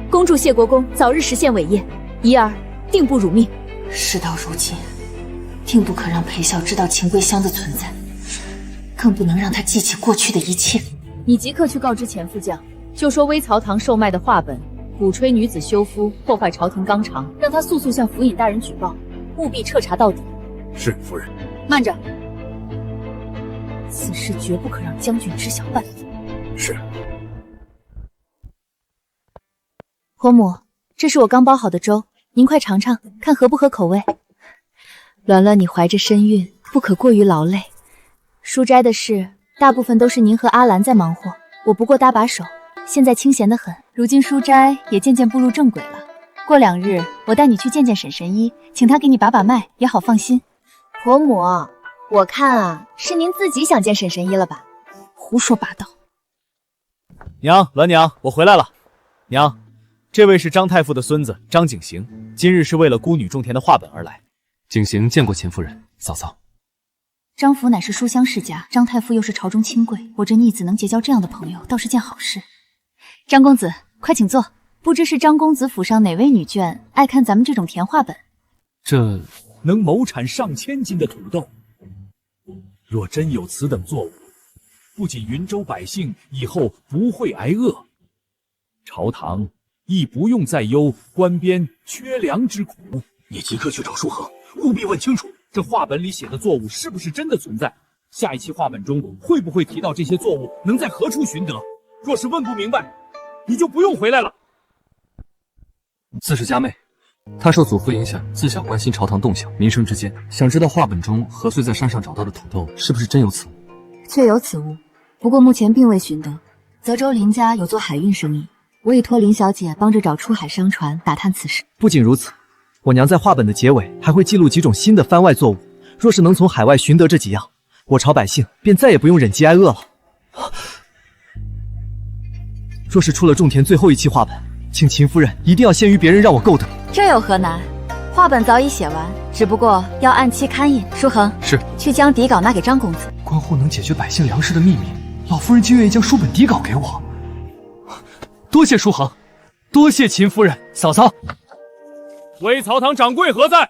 恭祝谢国公早日实现伟业，怡儿定不辱命。事到如今，定不可让裴笑知道秦桂香的存在，更不能让他记起过去的一切。你即刻去告知前副将，就说微曹堂售卖的画本鼓吹女子休夫，破坏朝廷纲常，让他速速向府尹大人举报，务必彻查到底。是夫人。慢着，此事绝不可让将军知晓半分。是。婆母，这是我刚煲好的粥，您快尝尝，看合不合口味。鸾鸾，你怀着身孕，不可过于劳累。书斋的事，大部分都是您和阿兰在忙活，我不过搭把手，现在清闲得很。如今书斋也渐渐步入正轨了，过2日我带你去见见沈神医，请他给你把把脉，也好放心。婆母，我看啊，是您自己想见沈神医了吧？胡说八道！娘，鸾娘，我回来了。娘，这位是张太傅的孙子张景行，今日是为了孤女种田的画本而来。景行见过秦夫人，嫂嫂。张府乃是书香世家，张太傅又是朝中亲贵，我这逆子能结交这样的朋友，倒是件好事。张公子，快请坐。不知是张公子府上哪位女眷爱看咱们这种田画本？这能谋产上千斤的土豆，若真有此等作物，不仅云州百姓以后不会挨饿，朝堂亦不用再忧官边缺粮之苦。你即刻去找书恒，务必问清楚这画本里写的作物是不是真的存在。下一期画本中会不会提到这些作物能在何处寻得？若是问不明白，你就不用回来了。自是家妹，她受祖父影响，自小关心朝堂动向，民生之间，想知道画本中何遂在山上找到的土豆是不是真有此物。确有此物，不过目前并未寻得。泽州林家有做海运生意，我已托林小姐帮着找出海商船打探此事。不仅如此，我娘在画本的结尾还会记录几种新的番外作物，若是能从海外寻得这几样，我朝百姓便再也不用忍饥挨饿了。若是出了种田最后一期画本，请秦夫人一定要先于别人，让我够得。这有何难？画本早已写完，只不过要按期刊印。书恒，是去将底稿拿给张公子。关乎能解决百姓粮食的秘密，老夫人竟愿意将书本底稿给我。多谢书恒，多谢秦夫人。嫂嫂，微曹堂掌柜何在？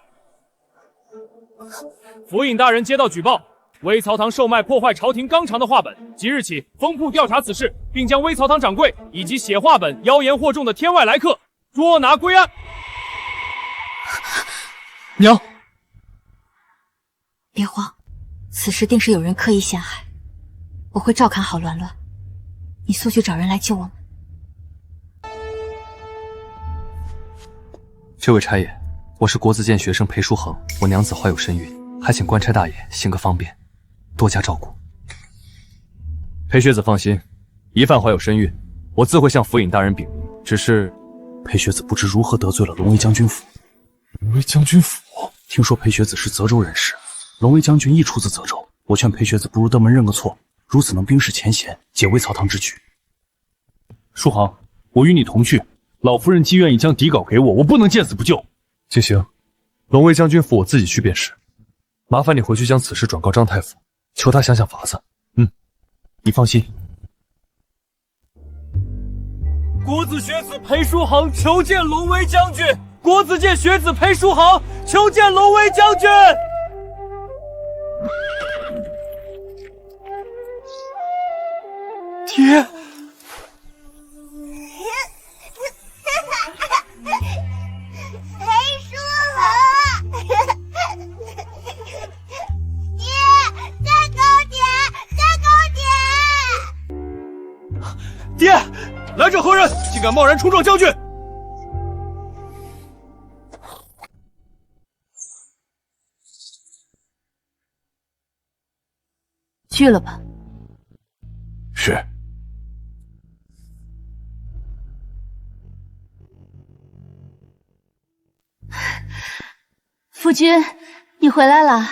府尹大人接到举报，微曹堂售卖破坏朝廷纲常的画本，即日起封铺调查此事，并将微曹堂掌柜以及写画本妖言惑众的天外来客捉拿归案。娘，别慌，此事定是有人刻意陷害，我会照看好鸾鸾，你速去找人来救我们。这位差爷，我是国子监学生裴书恒，我娘子怀有身孕，还请官差大爷行个方便，多加照顾。裴学子放心，一旦怀有身孕，我自会向府尹大人禀明。只是裴学子不知如何得罪了龙威将军府。龙威将军府，听说裴学子是泽州人士，龙威将军亦出自泽州。我劝裴学子不如登门认个错，如此能冰释前嫌，解微曹堂之局。书恒，我与你同去。老夫人既愿意将底稿给我，我不能见死不救。就行，龙威将军府我自己去便是。麻烦你回去将此事转告张太傅，求他想想法子。你放心。国子学子裴叔恒求见龙威将军。国子监学子裴叔恒求见龙威将军。爹。爹，来者何人？竟敢贸然冲撞将军！去了吧。是。夫君，你回来了。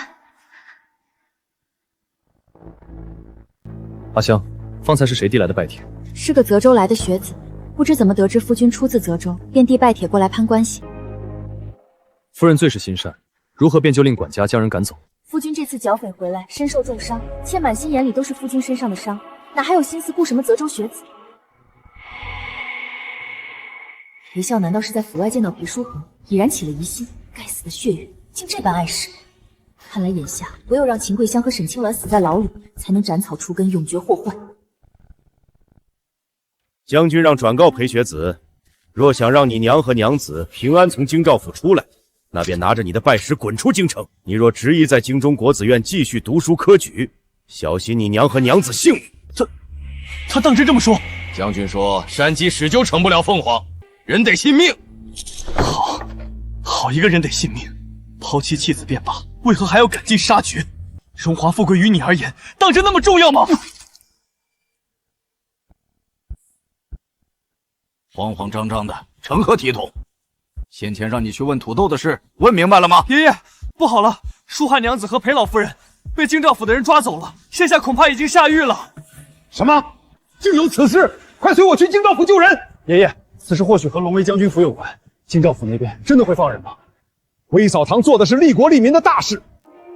阿香，方才是谁递来的拜帖？是个泽州来的学子，不知怎么得知夫君出自泽州，便递拜帖过来攀关系。夫人最是心善，如何便就令管家将人赶走？夫君这次剿匪回来，身受重伤，妾满心眼里都是夫君身上的伤，哪还有心思顾什么泽州学子？裴笑难道是在府外见到裴叔恒，已然起了疑心？该死的血缘，竟这般碍事！看来眼下唯有让秦桂香和沈清鸾死在牢里，才能斩草除根，永绝祸患。将军让转告裴学子，若想让你娘和娘子平安从京兆府出来，那便拿着你的拜师滚出京城。你若执意在京中国子院继续读书科举，小心你娘和娘子性命。他当真这么说？将军说山鸡始究成不了凤凰，人得信命。好一个人得信命，抛妻弃子便罢，为何还要赶尽杀绝？荣华富贵于你而言，当真那么重要吗？慌慌张张的，成何体统？先前让你去问土豆的事，问明白了吗？爷爷，不好了，舒汉娘子和裴老夫人被京兆府的人抓走了，现下恐怕已经下狱了。什么？竟有此事？快随我去京兆府救人！爷爷，此事或许和龙威将军府有关，京兆府那边真的会放人吗？威嫂堂做的是利国利民的大事，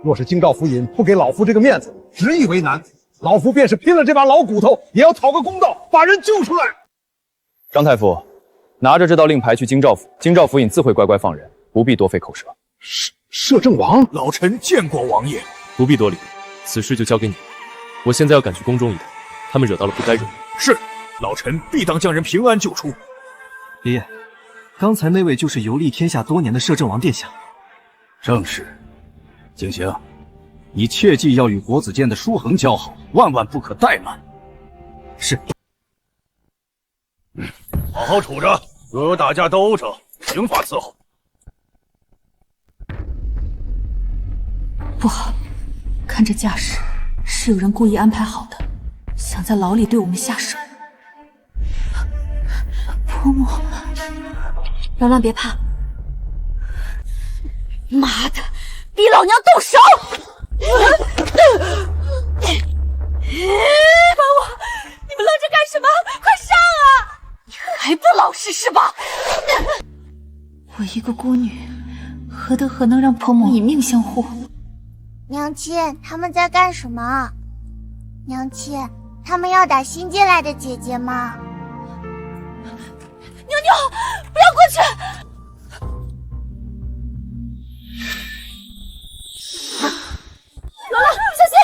若是京兆府尹不给老夫这个面子，执意为难，老夫便是拼了这把老骨头，也要讨个公道，把人救出来。张太傅，拿着这道令牌去京兆府，京兆府尹自会乖乖放人，不必多费口舌。摄政王，老臣见过王爷。不必多礼，此事就交给你。我现在要赶去宫中一趟，他们惹到了不该惹。是，老臣必当将人平安救出。爷爷，刚才那位就是游历天下多年的摄政王殿下。正是。景行，你切记要与国子监的舒恒交好，万万不可怠慢。是。好好处着，若有打架斗殴者，刑法伺候。不好，看这架势，是有人故意安排好的，想在牢里对我们下手。婆母，兰兰别怕。妈的，逼老娘动手！帮我！你们愣着干什么？快上啊！你还不老实是吧？我一个孤女，何德何能让婆母以命相护？娘亲，他们在干什么？娘亲，他们要打新进来的姐姐吗？妞妞，不要过去！罗罗，小心！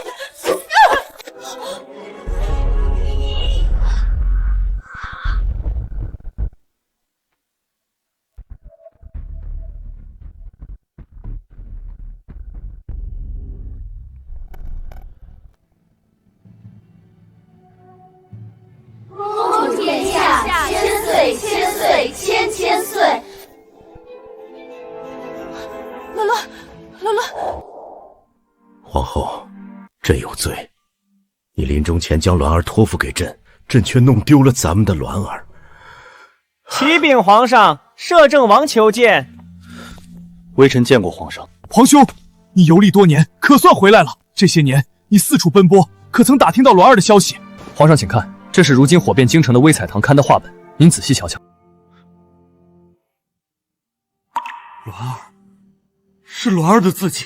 恭祝殿下千岁千岁千千岁！罗罗，罗罗。皇后，朕有罪。你临终前将鸾儿托付给朕，朕却弄丢了咱们的鸾儿。启禀皇上，摄政王求见。微臣见过皇上。皇兄，你游历多年，可算回来了。这些年你四处奔波，可曾打听到鸾儿的消息？皇上请看，这是如今火遍京城的微彩堂刊的话本，您仔细瞧瞧。栾儿，是栾儿的字迹，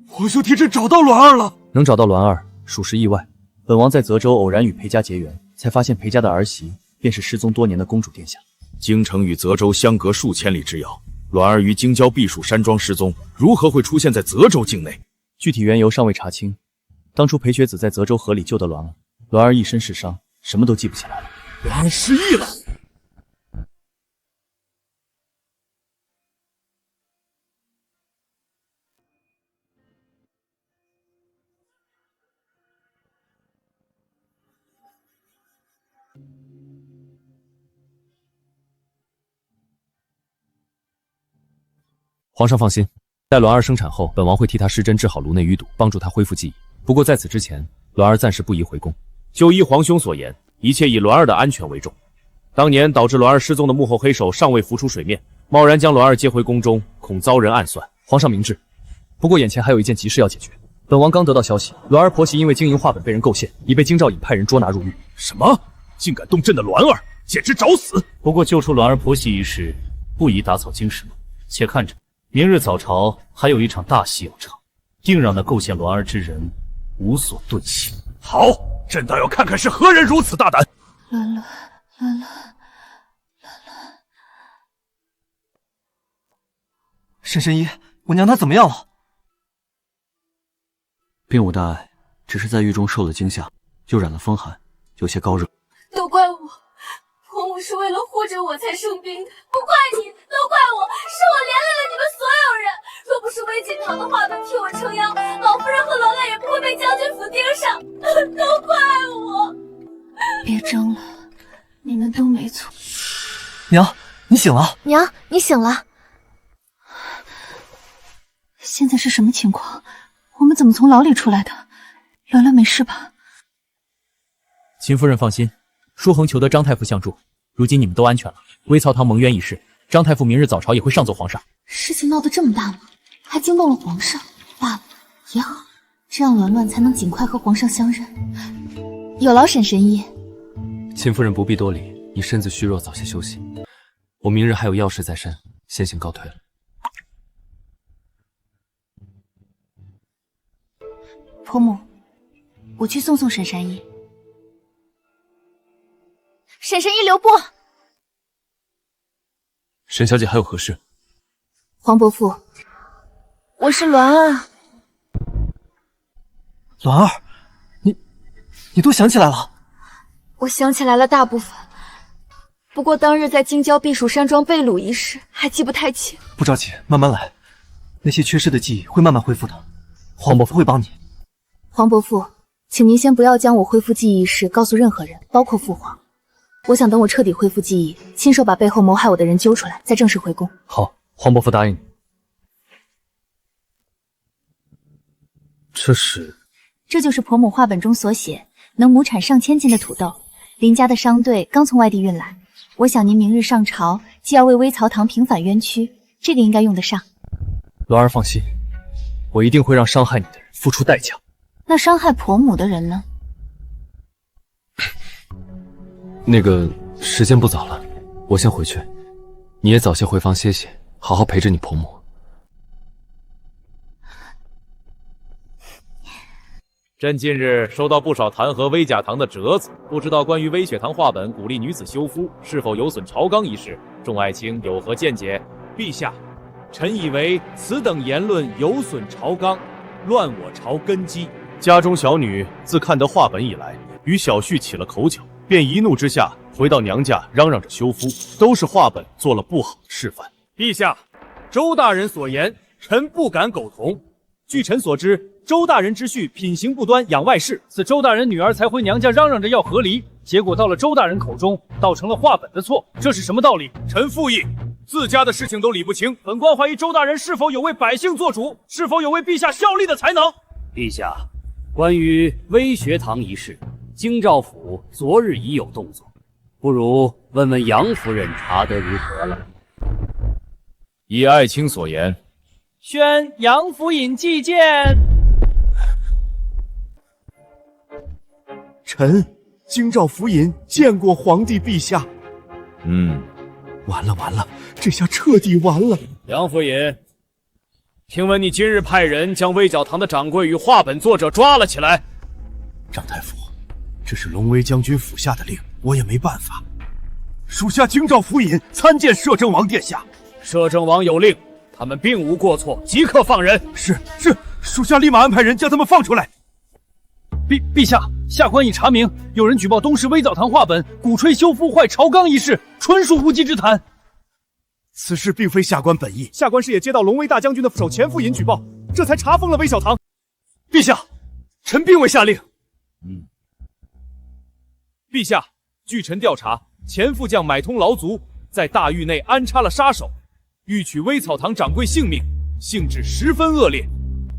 黄修天真找到栾儿了。能找到栾儿，属实意外。本王在泽州偶然与裴家结缘，才发现裴家的儿媳便是失踪多年的公主殿下。京城与泽州相隔数千里之遥，栾儿于京郊避暑山庄失踪，如何会出现在泽州境内？具体缘由尚未查清。当初裴学子在泽州河里救的栾儿，栾儿一身是伤，什么都记不起来了。栾儿失忆了。皇上放心，待栾儿生产后，本王会替她施针治好颅内淤堵，帮助她恢复记忆。不过在此之前，栾儿暂时不宜回宫。就依皇兄所言，一切以栾儿的安全为重。当年导致栾儿失踪的幕后黑手尚未浮出水面，贸然将栾儿接回宫中，恐遭人暗算。皇上明智，不过眼前还有一件急事要解决。本王刚得到消息，栾儿婆媳因为经营画本被人构陷，已被京兆尹派人捉拿入狱。什么？竟敢动朕的栾儿，简直找死！不过救出栾儿婆媳一事，不宜打草惊蛇。且看着，明日早朝还有一场大戏要唱，定让那构陷栾儿之人无所遁形。好，朕倒要看看是何人如此大胆。兰兰，兰兰，沈神医，我娘她怎么样了？并无大碍，只是在狱中受了惊吓，又染了风寒，有些高热。都怪我，婆母是为了护着我才生病的，不怪你，都怪我，是我连累了你们所有人。若不是魏锦堂的画本替我撑腰，老夫人和栾兰也不会被将军府盯上，都怪我。别争了，你们都没错。娘，你醒了。娘，你醒了。现在是什么情况？我们怎么从牢里出来的？栾兰没事吧？秦夫人放心，舒恒求得张太傅相助，如今你们都安全了。微曹堂蒙冤一事，张太傅明日早朝也会上奏皇上。事情闹得这么大吗？还惊动了皇上。罢了，也好，这样栾乱才能尽快和皇上相认。有劳沈神医。秦夫人不必多礼，你身子虚弱，早些休息。我明日还有要事在身，先行告退了。婆母，我去送沈神医。沈神医留步。沈小姐还有何事？黄伯父，我是栾儿。栾儿，你都想起来了？我想起来了大部分，不过当日在京郊避暑山庄被掳一事还记不太清。不着急，慢慢来，那些缺失的记忆会慢慢恢复的。黄伯父会帮你。黄伯父，请您先不要将我恢复记忆一事告诉任何人，包括父皇。我想等我彻底恢复记忆，亲手把背后谋害我的人揪出来，再正式回宫。好，黄伯父答应你。这就是婆母画本中所写能亩产上千斤的土豆，林家的商队刚从外地运来。我想您明日上朝，既要为微曹堂平反冤屈，这个应该用得上。栾儿放心，我一定会让伤害你的人付出代价。那伤害婆母的人呢？那个时间不早了，我先回去，你也早些回房歇歇，好好陪着你婆母。朕近日收到不少弹劾微甲堂的折子，不知道关于微血堂画本鼓励女子休夫是否有损朝纲一事，众爱卿有何见解？陛下，臣以为此等言论有损朝纲，乱我朝根基。家中小女自看得画本以来，与小婿起了口角，便一怒之下回到娘家嚷嚷着休夫，都是画本做了不好的示范。陛下，周大人所言，臣不敢苟同。据臣所知，周大人之婿品行不端，养外室，此周大人女儿才回娘家嚷嚷着要和离，结果到了周大人口中，倒成了画本的错，这是什么道理？臣复议，自家的事情都理不清，本官怀疑周大人是否有为百姓做主，是否有为陛下效力的才能。陛下，关于微学堂一事，京兆府昨日已有动作，不如问问杨夫人查得如何了？依爱卿所言，宣杨府尹觐见。臣京兆府尹见过皇帝陛下。完了完了，这下彻底完了。梁府尹，听闻你今日派人将微教堂的掌柜与画本作者抓了起来。张太傅，这是龙威将军府下的令，我也没办法。属下京兆府尹参见摄政王殿下。摄政王有令，他们并无过错，即刻放人。是，属下立马安排人将他们放出来。陛下，下官已查明，有人举报东市微澡堂画本鼓吹修复坏朝纲一事，纯属无稽之谈。此事并非下官本意，下官是也接到龙威大将军的手前副尹举报，这才查封了微小堂。陛下，臣并未下令。陛下，据臣调查，前副将买通劳族在大狱内安插了杀手，欲取微草堂掌柜性命，性质十分恶劣，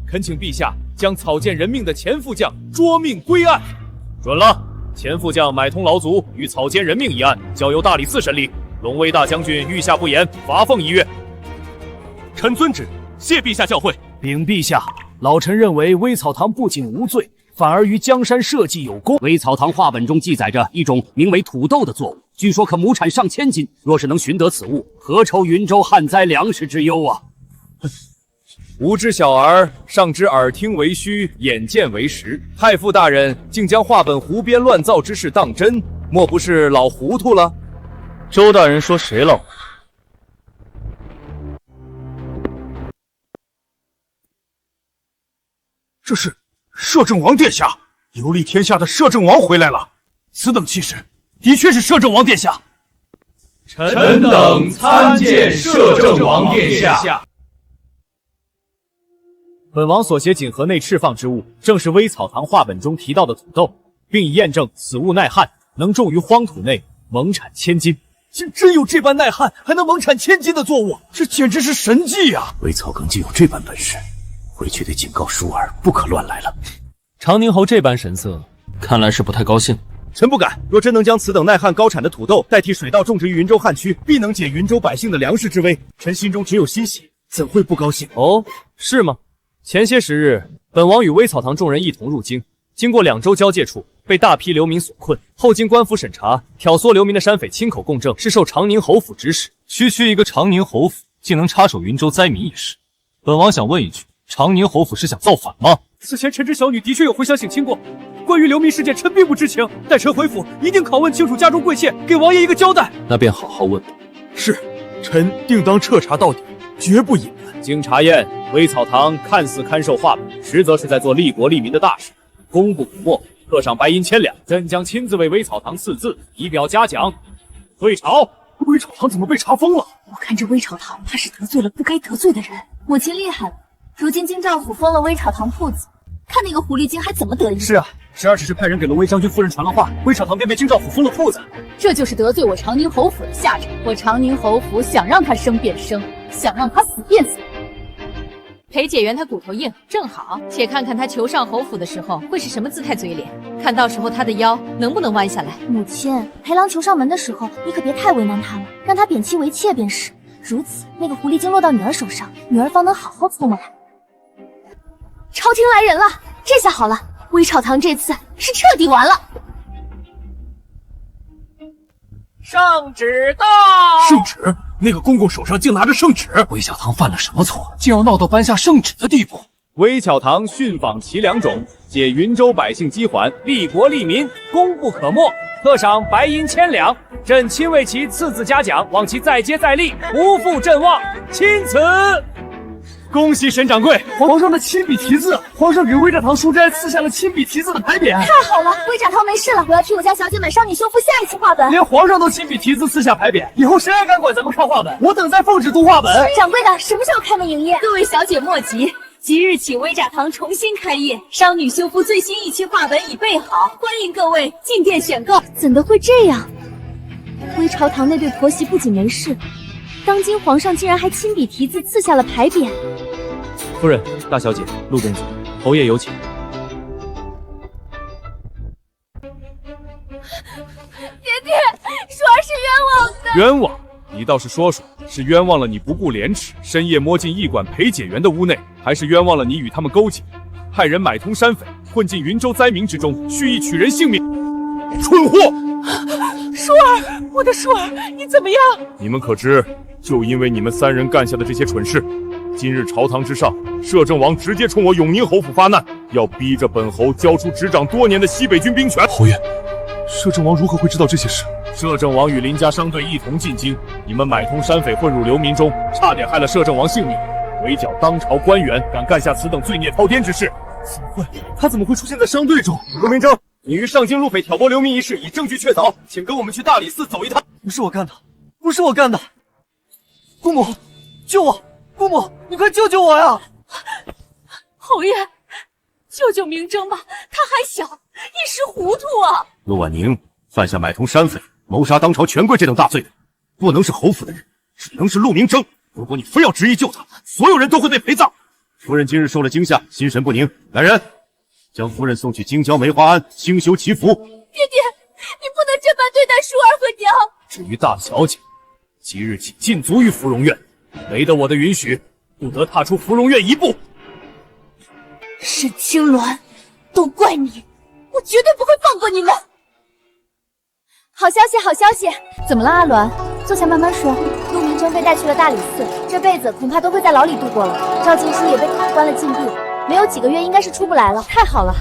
恳请陛下将草菅人命的前副将捉命归案。准了，前副将买通劳族与草菅人命一案交由大理寺审理，龙威大将军御下不严，罚俸1月。臣遵旨，谢陛下教诲。禀陛下，老臣认为微草堂不仅无罪，反而与江山社稷有功。微草堂画本中记载着一种名为土豆的作物，据说可亩产上千斤。若是能寻得此物，何愁云州旱灾粮食之忧啊！无知小儿尚知耳听为虚，眼见为实。太傅大人竟将画本胡编乱造之事当真，莫不是老糊涂了？周大人说谁老？这是摄政王殿下，游历天下的摄政王回来了。此等气势，的确是摄政王殿下。臣等参见摄政王殿下。本王所携锦盒内释放之物，正是微草堂画本中提到的土豆，并已验证此物耐旱，能种于荒土内，猛产1000斤。真有这般耐旱还能猛产1000斤的作物，这简直是神迹啊！微草根竟有这般本事，回去得警告舒儿，不可乱来了。长宁侯这般神色，看来是不太高兴。臣不敢，若真能将此等耐旱高产的土豆代替水稻种植于云州旱区，必能解云州百姓的粮食之危。臣心中只有欣喜，怎会不高兴？哦，是吗？前些时日，本王与微草堂众人一同入京，经过2州交界处，被大批流民所困。后经官府审查，挑唆流民的山匪亲口供证，是受长宁侯府指使。区一个长宁侯府，竟能插手云州灾民一事，本王想问一句：长宁侯府是想造反吗？此前陈知小女的确有回乡省亲过，关于流民事件，臣并不知情。待臣回府，一定拷问清楚家中贵妾，给王爷一个交代。那便好好问吧。是，臣定当彻查到底，绝不隐瞒。经查验，微草堂看似看守画本，实则是在做利国利民的大事，功不可没，刻上白银1000两。朕将亲自为微草堂赐字，以表嘉奖。退朝！微草堂怎么被查封了？我看这微草堂怕是得罪了不该得罪的人。母亲厉害了，如今京兆府封了微草堂铺子，看那个狐狸精还怎么得意。是啊，侄儿只是派人给龙威将军夫人传了话，微草堂便被京兆府封了铺子。这就是得罪我长宁侯府的下场。我长宁侯府想让他生便生，想让他死便死。裴解元他骨头硬，正好，且看看他求上侯府的时候会是什么姿态嘴脸，看到时候他的腰能不能弯下来。母亲，裴郎求上门的时候，你可别太为难他了，让他贬妻为妾便是。如此，那个狐狸精落到女儿手上，女儿方能好好搓磨来。朝廷来人了，这下好了，微草堂这次是彻底完了。圣旨到！圣旨？那个公公手上竟拿着圣旨！微小堂犯了什么错，竟要闹到颁下圣旨的地步？微巧堂训访其2种，解云州百姓饥缓，利国利民，功不可没，特赏白银1000两。朕亲为其赐字嘉奖，望其再接再厉，不负朕望。钦此。恭喜沈掌柜，皇上的亲笔题字，皇上给微茶堂书斋赐下了亲笔题字的牌匾。太好了，微茶堂没事了，我要替我家小姐买少女修复下一期画本。连皇上都亲笔题字赐下牌匾，以后谁还敢管咱们看画本？我等在奉旨读画本。掌柜的，什么时候开门营业？各位小姐莫急，即日起微茶堂重新开业，少女修复最新一期画本已备好，欢迎各位进店选购。怎的会这样？微朝堂那对婆媳不仅没事，当今皇上竟然还亲笔题字赐下了牌匾。夫人、大小姐、陆公子，侯爷有请。爹，舒儿是冤枉的。冤枉？你倒是说说，是冤枉了你不顾廉耻，深夜摸进驿馆裴解元的屋内，还是冤枉了你与他们勾结，派人买通山匪，混进云州灾民之中，蓄意取人性命？蠢货！舒儿，我的舒儿，你怎么样？你们可知，就因为你们3人干下的这些蠢事，今日朝堂之上，摄政王直接冲我永宁侯府发难，要逼着本侯交出执掌多年的西北军兵权。侯爷，摄政王如何会知道这些事？摄政王与林家商队一同进京，你们买通山匪混入流民中，差点害了摄政王性命，围剿当朝官员，敢干下此等罪孽滔天之事。怎么会？他怎么会出现在商队中？陆明征，你于上京入匪挑拨流民一事已证据确凿，请跟我们去大理寺走一趟。不是我干的，不是我干的！姑母，救我！姑母，你快救救我呀！侯爷，救救明征吧，他还小，一时糊涂啊！陆婉宁犯下买通山匪、谋杀当朝权贵这等大罪的，不能是侯府的人，只能是陆明征。如果你非要执意救他，所有人都会被陪葬。夫人今日受了惊吓，心神不宁，来人，将夫人送去京郊梅花庵清修祈福。爹爹，你不能这般对待舒儿和娘。至于大小姐，即日起禁足于芙蓉院，没得我的允许，不得踏出芙蓉院一步。沈清鸾，都怪你，我绝对不会放过你们。好消息，好消息！怎么了，阿鸾？坐下慢慢说。陆明征被带去了大理寺，这辈子恐怕都会在牢里度过了。赵晋书也被关了禁闭，没有几个月应该是出不来了。太好了，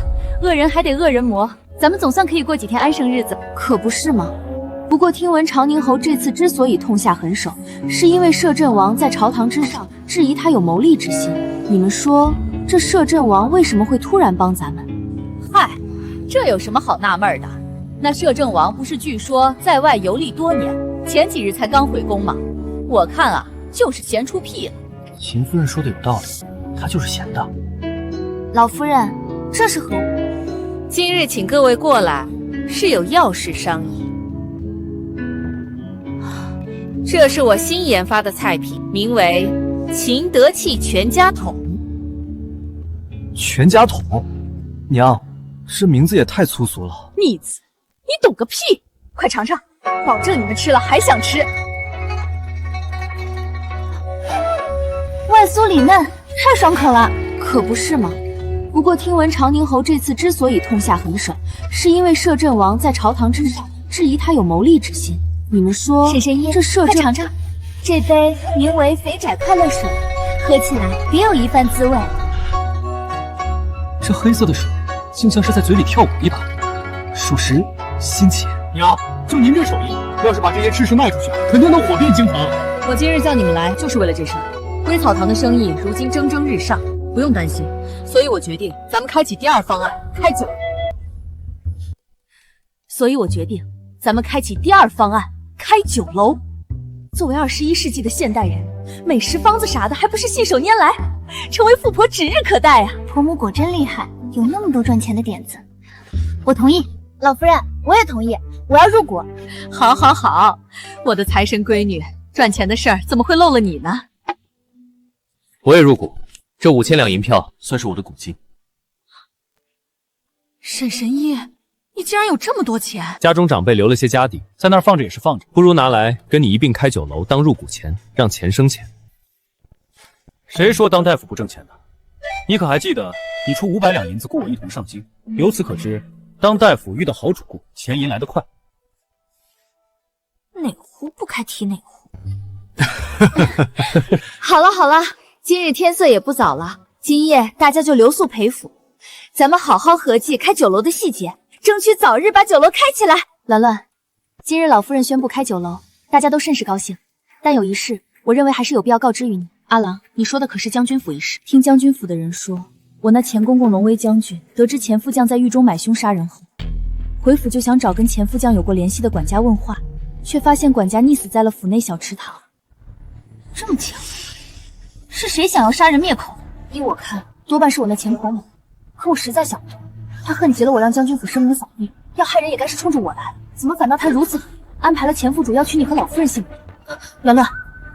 恶人还得恶人磨，咱们总算可以过几天安生日子，可不是吗？不过听闻长宁侯这次之所以痛下狠手，是因为摄政王在朝堂之上质疑他有谋利之心。你们说，这摄政王为什么会突然帮咱们？嗨，这有什么好纳闷的？那摄政王不是据说在外游历多年，前几日才刚回宫吗？我看啊，就是闲出屁了。秦夫人说的有道理，他就是闲的。老夫人，这是何物？今日请各位过来，是有要事商议。这是我新研发的菜品，名为秦德器全家桶。全家桶？娘，这名字也太粗俗了。逆子，你懂个屁！快尝尝，保证你们吃了还想吃。外酥里嫩，太爽口了，可不是吗？不过听闻长宁侯这次之所以痛下狠手，是因为摄政王在朝堂之上质疑他有谋利之心。你们说，沈神医，这摄政……快尝尝，这杯名为肥窄快乐水，喝起来别有一番滋味。这黑色的水，竟像是在嘴里跳舞一般，属实新奇。娘，就您这手艺，要是把这些吃食卖出去，肯定能火遍京城。我今日叫你们来，就是为了这事。归草堂的生意如今蒸蒸日上，不用担心，所以我决定咱们开启第二方案，开酒。开酒楼。作为21世纪的现代人，美食方子啥的还不是信手拈来，成为富婆指日可待啊！婆母果真厉害，有那么多赚钱的点子。我同意，老夫人，我也同意，我要入股。好，好，好，我的财神闺女，赚钱的事儿怎么会漏了你呢？我也入股，这5000两银票算是我的股金。沈神医，你竟然有这么多钱！家中长辈留了些家底，在那儿放着也是放着，不如拿来跟你一并开酒楼当入股钱，让钱生钱。谁说当大夫不挣钱的？你可还记得，你出500两银子雇我一同上京，由此可知，当大夫遇到好主顾，钱银来得快。哪壶不开提哪壶。好了好了，今日天色也不早了，今夜大家就留宿裴府，咱们好好合计开酒楼的细节，争取早日把酒楼开起来。鸾鸾，今日老夫人宣布开酒楼，大家都甚是高兴，但有一事，我认为还是有必要告知于你。阿郎，你说的可是将军府一事？听将军府的人说，我那前公公龙威将军得知前副将在狱中买凶杀人后，回府就想找跟前副将有过联系的管家问话，却发现管家溺死在了府内小池塘。这么巧，是谁想要杀人灭口？依我看，多半是我那前婆母。可我实在想不通，他恨极了我让将军府声名扫地，要害人也该是冲着我来，怎么反倒他如此安排了前副主要取你和老夫人性命？鸾鸾，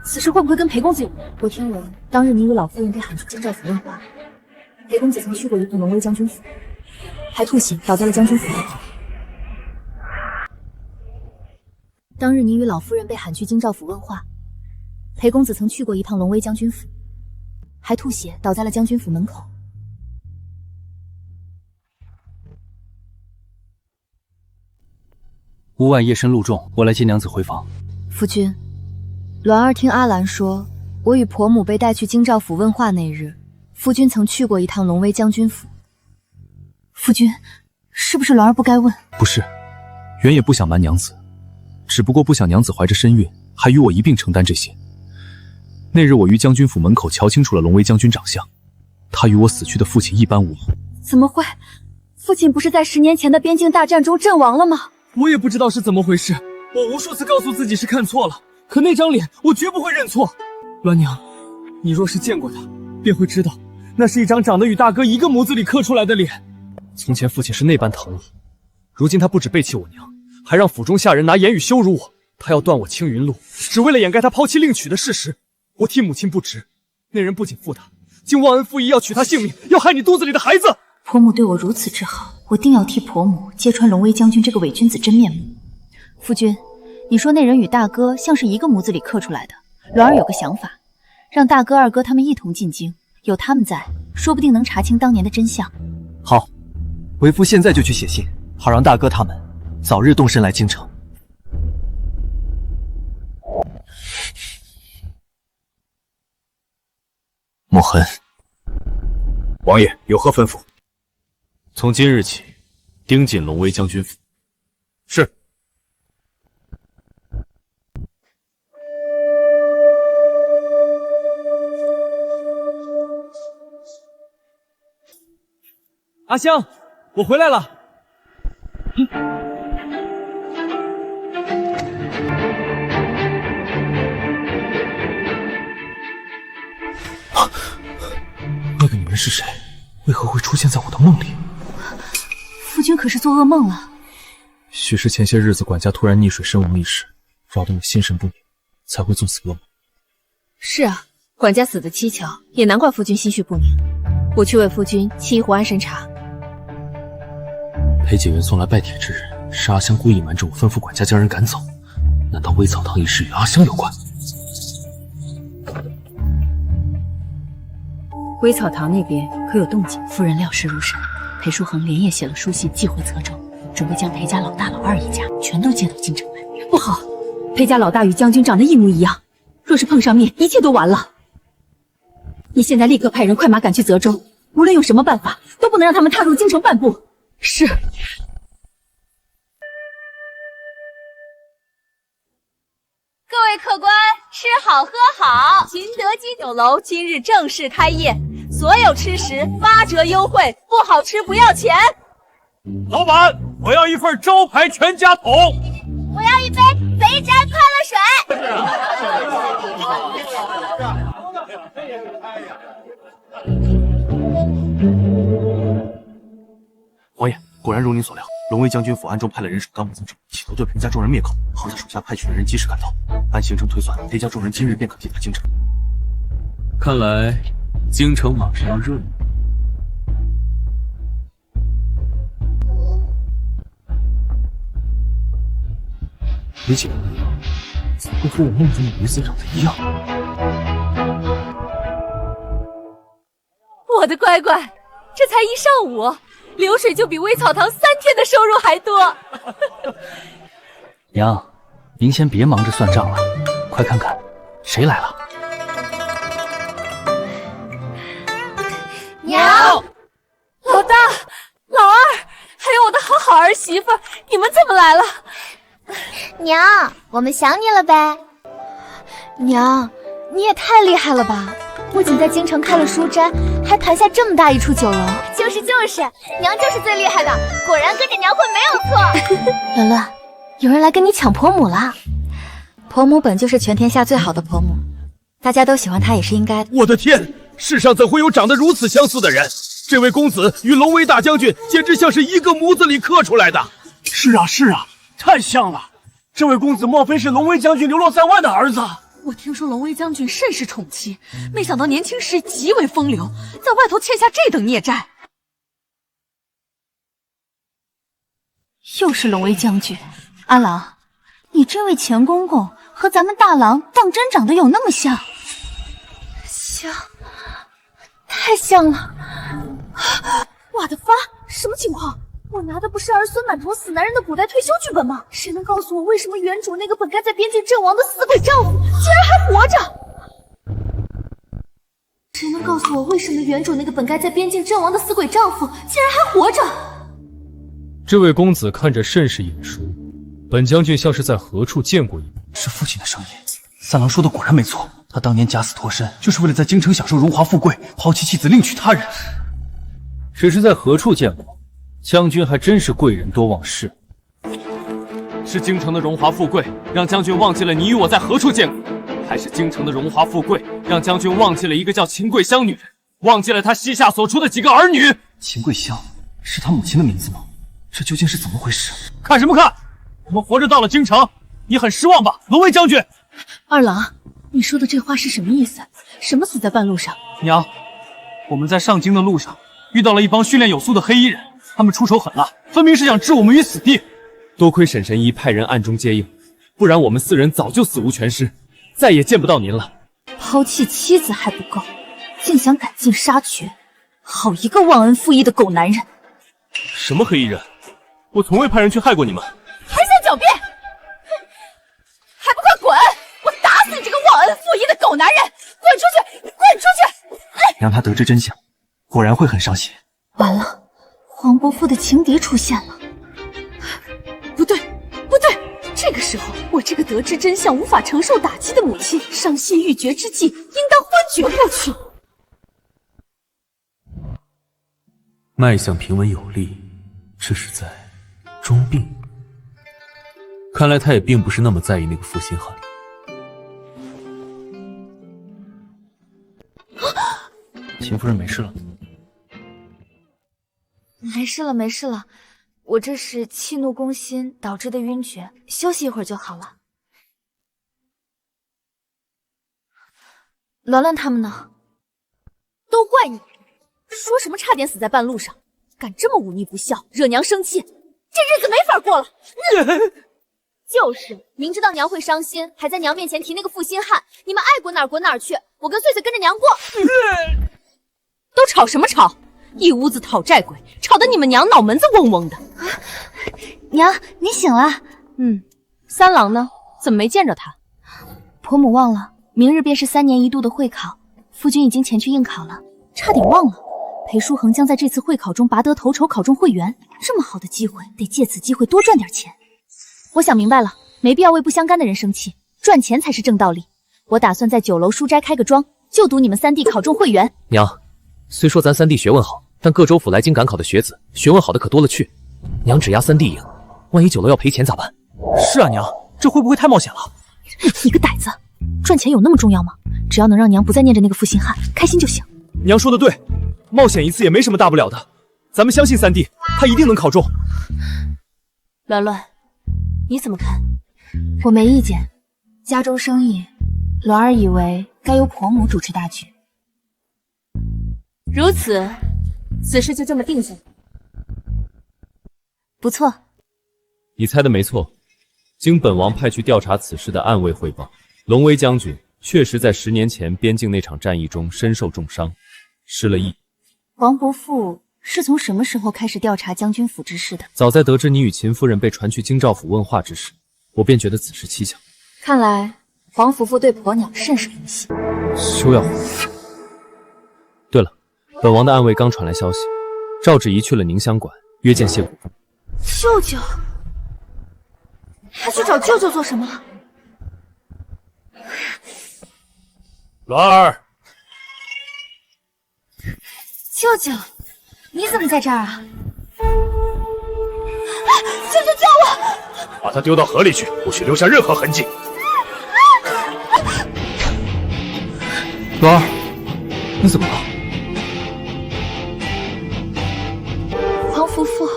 此事会不会跟裴公子有关？我听闻当日你与老夫人被喊去京兆府问话，裴公子曾去过一趟龙威将军府，还吐血倒在了将军府内。当日你与老夫人被喊去京兆府问话，裴公子曾去过一趟龙威将军府，还吐血倒在了将军府门口。屋外夜深路重，我来接娘子回房。夫君，栾儿听阿兰说，我与婆母被带去京兆府问话那日，夫君曾去过一趟龙威将军府。夫君，是不是栾儿不该问？不是，原也不想瞒娘子，只不过不想娘子怀着身孕，还与我一并承担这些。那日我于将军府门口瞧清楚了龙威将军长相，他与我死去的父亲一般无异。怎么会？父亲不是在10年前的边境大战中阵亡了吗？我也不知道是怎么回事，我无数次告诉自己是看错了，可那张脸我绝不会认错。栾娘，你若是见过他，便会知道，那是一张长得与大哥一个模子里刻出来的脸。从前父亲是那般疼我，如今他不止背弃我娘，还让府中下人拿言语羞辱我。他要断我青云路，只为了掩盖他抛妻另娶的事实。我替母亲不值，那人不仅负他，竟忘恩负义，要取他性命，要害你肚子里的孩子。婆母对我如此之好，我定要替婆母揭穿龙威将军这个伪君子真面目。夫君，你说那人与大哥像是一个模子里刻出来的，栾儿有个想法，让大哥、二哥他们一同进京，有他们在，说不定能查清当年的真相。好，为夫现在就去写信，好让大哥他们早日动身来京城。墨痕，王爷有何吩咐？从今日起，盯紧龙威将军府。是。阿香，我回来了。那个女人是谁？为何会出现在我的梦里？夫君可是做噩梦了？许是前些日子管家突然溺水身亡一事，扰得我心神不宁，才会做此噩梦。是啊，管家死得蹊跷，也难怪夫君心绪不宁。我去为夫君沏一壶安神茶。裴景云送来拜帖之人，是阿香故意瞒着我，吩咐管家将人赶走。难道微草堂一事与阿香有关？微草堂那边可有动静？夫人料事如神，裴叔恒连夜写了书信寄回泽州，准备将裴家老大老二一家全都接到京城来。不好，裴家老大与将军长得一模一样，若是碰上面，一切都完了。你现在立刻派人快马赶去泽州，无论用什么办法，都不能让他们踏入京城半步。是。各位客官，吃好喝好，秦德基酒楼今日正式开业，所有吃食8折优惠，不好吃不要钱。老板，我要一份招牌全家桶。我要一杯肥宅快乐水。王爷，果然如您所料，龙威将军府暗中派了人手当务增正，企图对裴家众人灭口。好在手下派去的人及时赶到，按行程推算，裴家众人今日便可抵达京城。看来京城马上要热闹。裴景云怎么会和我梦中的女子长得一样？我的乖乖，这才一上午，流水就比微草堂3天的收入还多。娘，您先别忙着算账了，快看看谁来了。娘，老大、老二，还有我的好儿媳妇，你们怎么来了？娘，我们想你了呗。娘，你也太厉害了吧！不仅在京城开了书斋，还盘下这么大一处酒楼。就是，娘就是最厉害的，果然跟着娘混没有错。伦伦，有人来跟你抢婆母了。婆母本就是全天下最好的婆母，大家都喜欢她也是应该的。我的天，世上怎会有长得如此相似的人？这位公子与龙威大将军简直像是一个模子里刻出来的。是啊，太像了。这位公子莫非是龙威将军流落在外的儿子？我听说龙威将军甚是宠妻，没想到年轻时极为风流，在外头欠下这等孽债。又是龙威将军，阿郎，你这位前公公和咱们大郎当真长得有那么像？像，太像了！我的发，什么情况？我拿的不是儿孙满堂死男人的古代退休剧本吗？谁能告诉我为什么原主那个本该在边境阵亡的死鬼丈夫竟然还活着？谁能告诉我为什么原主那个本该在边境阵亡的死鬼丈夫竟然还活着？这位公子看着甚是眼熟，本将军像是在何处见过一般。是父亲的声音。三郎说的果然没错，他当年假死脱身，就是为了在京城享受荣华富贵，抛弃妻子另娶他人。只是在何处见过？将军还真是贵人多忘事。是京城的荣华富贵让将军忘记了你与我在何处见过，还是京城的荣华富贵让将军忘记了一个叫秦桂香女人，忘记了她膝下所出的几个儿女？秦桂香是他母亲的名字吗？这究竟是怎么回事？看什么看？我们活着到了京城，你很失望吧，龙威将军？二郎，你说的这话是什么意思？什么死在半路上？娘，我们在上京的路上遇到了一帮训练有素的黑衣人，他们出手狠辣，分明是想置我们于死地。多亏沈神医派人暗中接应，不然我们4人早就死无全尸，再也见不到您了。抛弃妻子还不够，竟想赶尽杀绝，好一个忘恩负义的狗男人！什么黑衣人？我从未派人去害过你们。还想狡辩？还不快滚！我打死你这个忘恩负义的狗男人！滚出去！滚出去！让他得知真相，果然会很伤心。完了，黄伯父的情敌出现了。不对，不对！这个时候，我这个得知真相无法承受打击的母亲，伤心欲绝之际，应当昏厥过去。脉象平稳有力，这是在装病。看来他也并不是那么在意那个负心汉。秦夫人没事了？没事了，没事了。我这是气怒攻心导致的晕厥，休息一会儿就好了。鸾鸾他们呢？都怪你！说什么差点死在半路上，敢这么忤逆不孝，惹娘生气，这日子没法过了。就是，明知道娘会伤心，还在娘面前提那个负心汉，你们爱滚哪儿滚哪儿去，我跟穗穗跟着娘过。都吵什么吵？一屋子讨债鬼，吵得你们娘脑门子嗡嗡的。娘，你醒了。三郎呢？怎么没见着他？婆母忘了，明日便是3年1度的会考，夫君已经前去应考了。差点忘了，裴书恒将在这次会考中拔得头筹，考中会员。这么好的机会，得借此机会多赚点钱。我想明白了，没必要为不相干的人生气，赚钱才是正道理。我打算在酒楼书斋开个庄，就赌你们3弟考中会员。娘，虽说咱3弟学问好，但各州府来京赶考的学子，学问好的可多了去。娘只押3弟赢，万一酒楼要赔钱咋办？是啊，娘，这会不会太冒险了？你个呆子，赚钱有那么重要吗？只要能让娘不再念着那个负心汉，开心就行。娘说的对，冒险一次也没什么大不了的，咱们相信3弟，他一定能考中。鸾鸾，你怎么看？我没意见。家中生意，鸾儿以为该由婆母主持大局。如此，此事就这么定下。不错，你猜的没错。经本王派去调查此事的暗卫汇报，龙威将军确实在10年前边境那场战役中身受重伤，失了忆。王伯父是从什么时候开始调查将军府之事的？早在得知你与秦夫人被传去京兆府问话之时，我便觉得此事蹊跷。看来黄夫妇对婆娘甚是怜惜。休要胡说。对了，本王的暗卫刚传来消息，赵芷怡去了宁香馆，约见谢国公。舅舅，他去找舅舅做什么？鸾儿，舅舅，你怎么在这儿啊？舅舅救我！把他丢到河里去，不许留下任何痕迹。鸾儿，你怎么了？黄夫妇，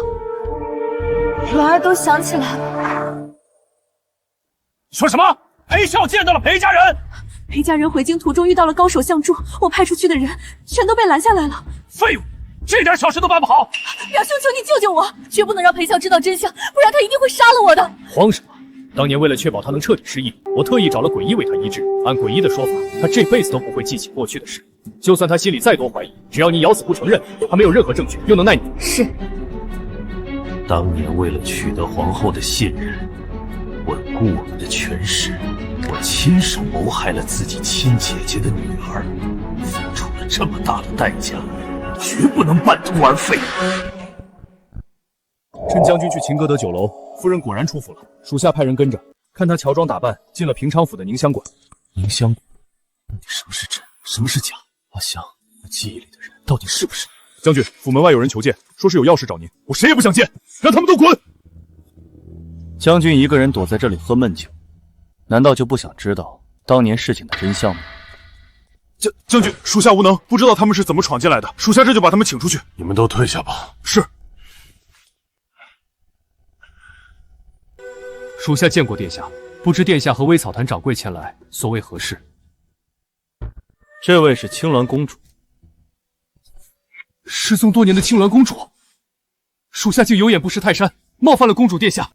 鸾儿都想起来了。说什么？裴少见到了裴家人？裴家人回京途中遇到了高手相助，我派出去的人全都被拦下来了。废物，这点小事都办不好！表兄，求你救救我，绝不能让裴笑知道真相，不然他一定会杀了我的。慌什么？当年为了确保他能彻底失忆，我特意找了鬼医为他医治。按鬼医的说法，他这辈子都不会记起过去的事。就算他心里再多怀疑，只要你咬死不承认，他没有任何证据，又能奈你？是。当年为了取得皇后的信任，稳固我们的权势，我亲手谋害了自己亲姐姐的女儿，付出了这么大的代价，绝不能半途而废。趁将军去秦歌德酒楼，夫人果然出府了，属下派人跟着，看她乔装打扮，进了平昌府的宁香馆。宁香馆，什么是真，什么是假？阿香，我记忆里的人到底是不是你？将军，府门外有人求见，说是有要事找您，我谁也不想见，让他们都滚！将军一个人躲在这里喝闷酒，难道就不想知道当年事情的真相吗？将军，属下无能，不知道他们是怎么闯进来的，属下这就把他们请出去。你们都退下吧。是。属下见过殿下，不知殿下和微草坛掌柜前来，所谓何事？这位是青鸾公主，失踪多年的青鸾公主，属下竟有眼不识泰山，冒犯了公主殿下。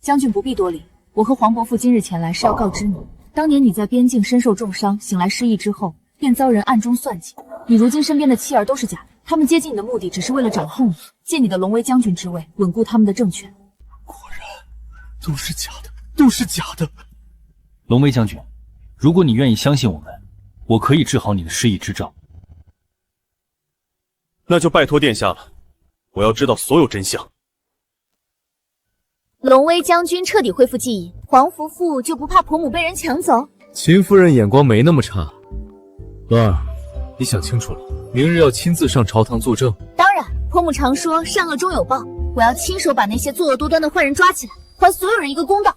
将军不必多礼，我和黄伯父今日前来是要告知你，当年你在边境身受重伤，醒来失忆之后，便遭人暗中算计。你如今身边的妻儿都是假的，他们接近你的目的只是为了掌控你，借你的龙威将军之位，稳固他们的政权。都是假的，都是假的。龙威将军，如果你愿意相信我们，我可以治好你的失忆之症。那就拜托殿下了，我要知道所有真相。龙威将军彻底恢复记忆，黄福父就不怕婆母被人抢走？秦夫人眼光没那么差。鸾儿，你想清楚了，明日要亲自上朝堂作证。当然，婆母常说善恶终有报，我要亲手把那些作恶多端的坏人抓起来，还所有人一个公道。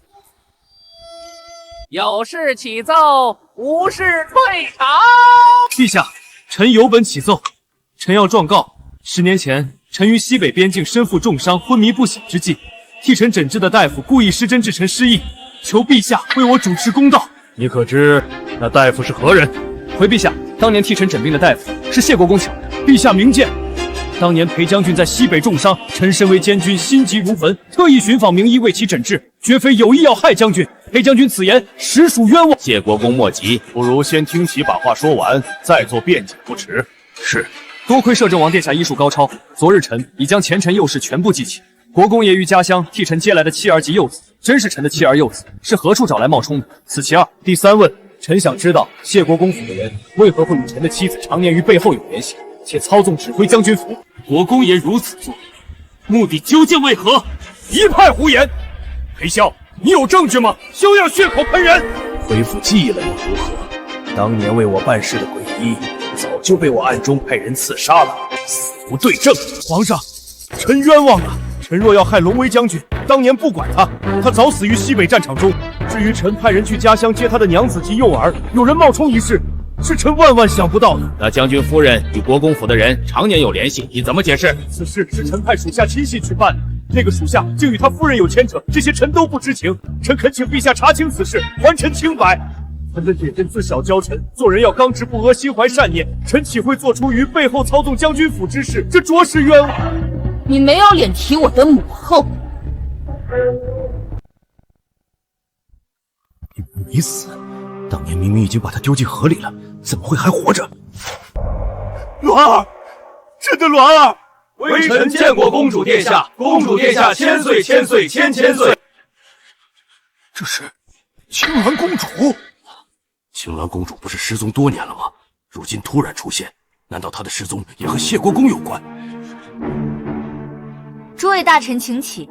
有事起奏，无事退朝。陛下，臣有本启奏。臣要状告，10年前，臣于西北边境身负重伤，昏迷不醒之际，替臣诊治的大夫故意施针致臣失忆，求陛下为我主持公道。你可知那大夫是何人？回陛下，当年替臣诊病的大夫是谢国公请来的。陛下明鉴。当年裴将军在西北重伤，臣身为监军，心急如焚，特意寻访名医为其诊治，绝非有意要害将军。裴将军此言实属冤枉。谢国公莫急，不如先听其把话说完，再做辩解不迟。是。多亏摄政王殿下医术高超，昨日臣已将前尘幼事全部记起。国公爷于家乡替臣接来的妻儿及幼子，真是臣的妻儿幼子，是何处找来冒充的？此其二。第三问，臣想知道谢国公府的人为何会与臣的妻子常年于背后有联系，且操纵指挥将军府？国公爷如此做，目的究竟为何？一派胡言！裴骁，你有证据吗？休要血口喷人！恢复记忆了又如何？当年为我办事的鬼医，早就被我暗中派人刺杀了，死无对证。皇上，臣冤枉啊！臣若要害龙威将军，当年不管他，他早死于西北战场中。至于臣派人去家乡接他的娘子及幼儿，有人冒充一事，是臣万万想不到的。那将军夫人与国公府的人常年有联系，你怎么解释？此事是臣派属下亲信去办的，那个属下竟与他夫人有牵扯，这些臣都不知情。臣恳请陛下查清此事，还臣清白。臣的姐姐自小教臣做人要刚直不阿，心怀善念，臣岂会做出于背后操纵将军府之事？这着实冤枉。你没有脸提我的母后。你没死，当年明明已经把他丢进河里了，怎么会还活着？鸾儿，朕的鸾儿！微臣见过公主殿下，公主殿下千岁千岁千岁。这是青鸾公主。青鸾公主不是失踪多年了吗？如今突然出现，难道她的失踪也和谢国公有关？诸位大臣请起。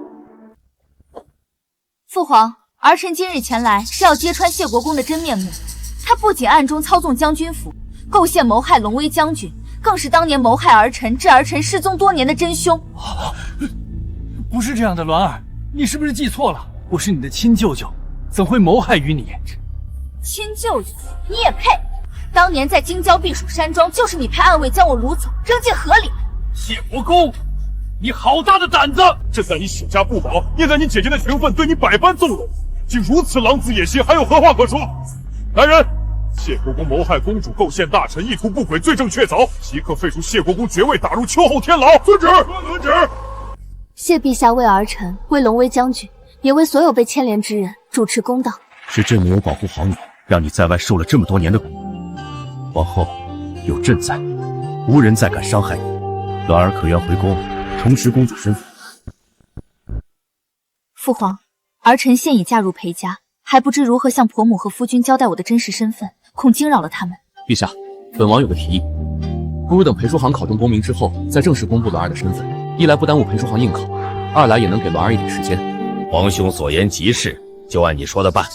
父皇，儿臣今日前来是要揭穿谢国公的真面目。他不仅暗中操纵将军府，构陷谋害龙威将军，更是当年谋害儿臣致儿臣失踪多年的真凶。不是这样的，鸾儿，你是不是记错了？我是你的亲舅舅，怎会谋害于你？亲舅舅，你也配？当年在京郊避暑山庄，就是你派暗卫将我掳走，扔进河里。谢国公，你好大的胆子！这在你史家不保，念在你姐姐的情分，对你百般纵容，竟如此狼子野心，还有何话可说？来人！谢国公谋害公主，构陷大臣，意图不轨，罪证确凿，即刻废除谢国公爵位，打入秋后天牢。遵旨！遵旨！谢陛下为儿臣，为龙威将军，也为所有被牵连之人主持公道。是朕没有保护好你，让你在外受了这么多年的苦。往后有朕在，无人再敢伤害你。鸾儿可愿回宫，重拾公主身份？父皇，儿臣现已嫁入裴家，还不知如何向婆母和夫君交代我的真实身份，恐惊扰了他们。陛下，本王有个提议，不如等裴叔航考中功名之后，再正式公布栾儿的身份，一来不耽误裴叔航应考，二来也能给栾儿一点时间。皇兄所言极是，就按你说的办。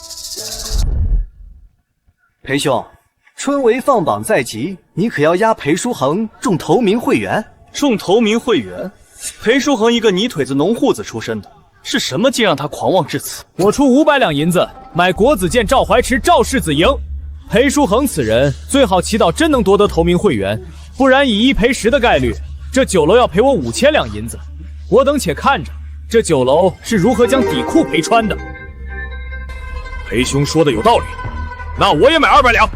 裴兄，春闱放榜在即，你可要押裴叔恒中头名会员？中头名会员？裴叔恒一个泥腿子农户子出身的，是什么竟让他狂妄至此？我出500两银子买国子监赵怀池赵世子营。裴叔恒此人最好祈祷真能夺得头名会员，不然以1赔10的概率，这酒楼要赔我5000两银子。我等且看着这酒楼是如何将底裤赔穿的。裴兄说的有道理，那我也买200两，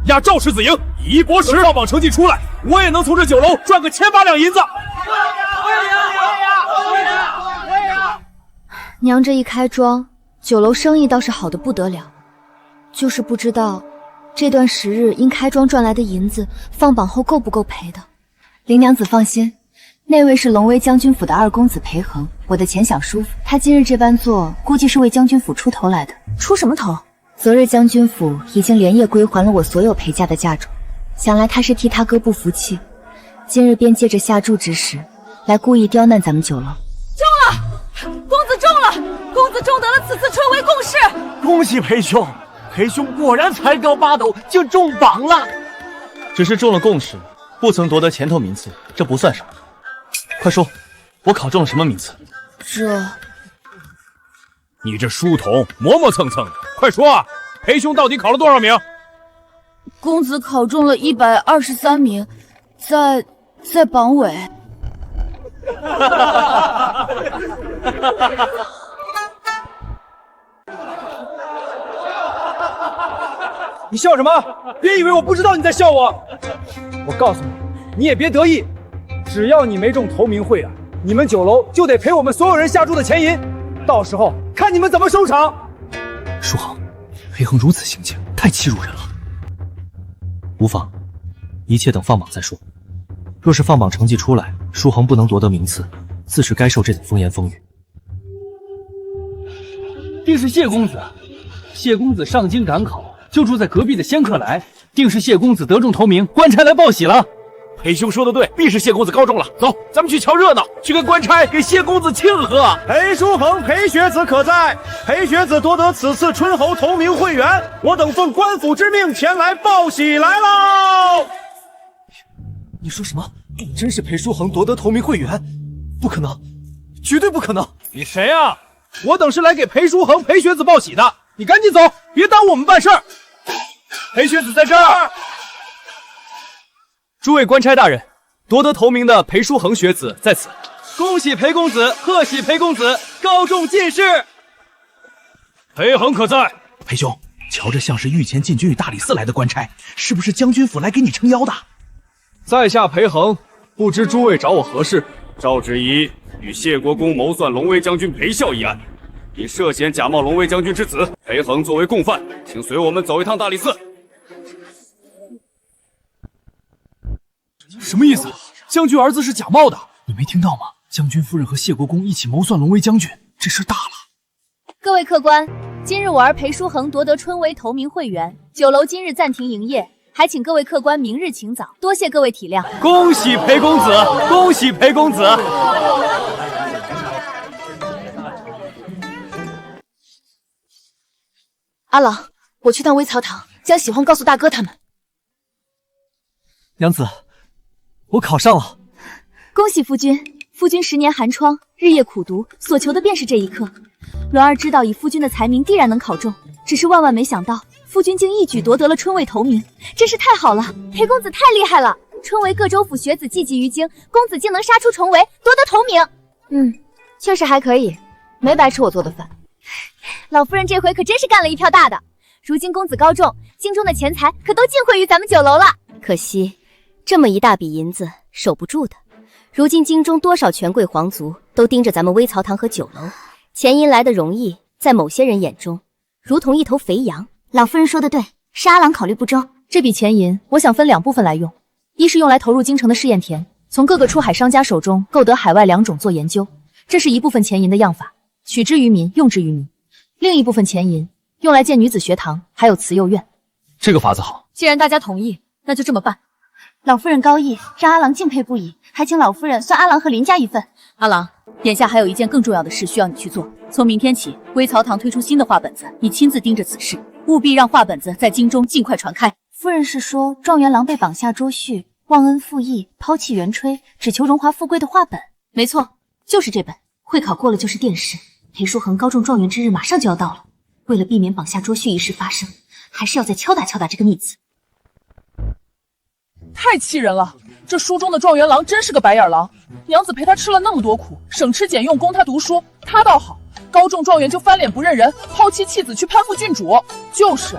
押赵世子营，以1搏10。放榜成绩出来，我也能从这酒楼赚个1800两银子。娘这一开庄，酒楼生意倒是好的不得了，就是不知道这段时日因开庄赚来的银子，放榜后够不够赔的。林娘子放心，那位是龙威将军府的2公子裴恒，我的前小叔父，他今日这般做，估计是为将军府出头来的。出什么头？昨日将军府已经连夜归还了我所有裴家的嫁妆，想来他是替他哥不服气，今日便借着下注之时，来故意刁难咱们酒楼。中了！公子中了！公子中得了此次春闱贡士！恭喜裴兄，裴兄果然才高八斗，就中榜了。只是中了贡士，不曾夺得前头名次，这不算什么。快说，我考中了什么名次？你这书童磨磨蹭蹭的，快说啊！裴兄到底考了多少名？公子考中了123名，在榜尾。你笑什么？别以为我不知道你在笑我。我告诉你，你也别得意，只要你没中头名会员，你们酒楼就得赔我们所有人下注的钱银，到时候看你们怎么收场。舒航，裴恒如此行径，太欺辱人了。无妨，一切等放榜再说。若是放榜成绩出来，舒恒不能夺得名次，自是该受这等风言风语。定是谢公子，谢公子上京赶考，就住在隔壁的仙客来，定是谢公子得中头名，官差来报喜了。裴兄说的对，必是谢公子高中了。走，咱们去瞧热闹，去跟官差给谢公子庆贺。裴叔恒、裴学子可在？裴学子夺得此次春侯头名会员，我等奉官府之命前来报喜来喽！你说什么？真是裴叔恒夺得头名会员？不可能，绝对不可能！你谁啊？我等是来给裴叔恒、裴学子报喜的，你赶紧走，别耽误我们办事儿。裴学子在这儿。诸位官差大人，夺得头名的裴叔恒学子在此，恭喜裴公子，贺喜裴公子高中进士。裴恒可在？裴兄，瞧着像是御前禁军与大理寺来的官差，是不是将军府来给你撑腰的？在下裴恒，不知诸位找我何事？赵之仪与谢国公谋算龙威将军裴孝一案，因涉嫌假冒龙威将军之子，裴恒作为共犯，请随我们走一趟大理寺。什么意思？将军儿子是假冒的，你没听到吗？将军夫人和谢国公一起谋算龙威将军，这事大了。各位客官，今日我儿裴叔恒夺得春闱头名会员，酒楼今日暂停营业，还请各位客官明日请早，多谢各位体谅。恭喜裴公子，恭喜裴公子！阿郎，我去趟微草堂，将喜欢告诉大哥他们。娘子，我考上了，恭喜夫君！夫君10年寒窗，日夜苦读，所求的便是这一刻。鸾儿知道以夫君的才名，必然能考中，只是万万没想到，夫君竟一举夺得了春闱头名，真是太好了！裴公子太厉害了！春闱各州府学子济济于京，公子竟能杀出重围，夺得头名。确实还可以，没白吃我做的饭。老夫人这回可真是干了一票大的。如今公子高中，京中的钱财可都尽汇于咱们酒楼了。可惜，这么一大笔银子守不住的。如今京中多少权贵皇族都盯着咱们微草堂和酒楼，钱银来的容易，在某些人眼中，如同一头肥羊。老夫人说的对，是阿郎考虑不周。这笔钱银，我想分2部分来用，一是用来投入京城的试验田，从各个出海商家手中购得海外良种做研究，这是一部分钱银的样法。取之于民，用之于民。另一部分钱银用来建女子学堂，还有慈幼院。这个法子好。既然大家同意，那就这么办。老夫人高义，让阿郎敬佩不已，还请老夫人算阿郎和林家一份。阿郎，眼下还有一件更重要的事需要你去做。从明天起，微曹堂推出新的画本子，你亲自盯着此事，务必让画本子在京中尽快传开。夫人是说状元郎被绑下捉婿，忘恩负义，抛弃元炊，只求荣华富贵的画本？没错，就是这本。会考过了就是殿试，裴书恒高中状元之日马上就要到了，为了避免绑下捉婿一事发生，还是要再敲打敲打这个逆子。太气人了！这书中的状元郎真是个白眼狼，娘子陪他吃了那么多苦，省吃俭用供他读书，他倒好，高中状元就翻脸不认人，抛妻弃子去攀附郡主。就是，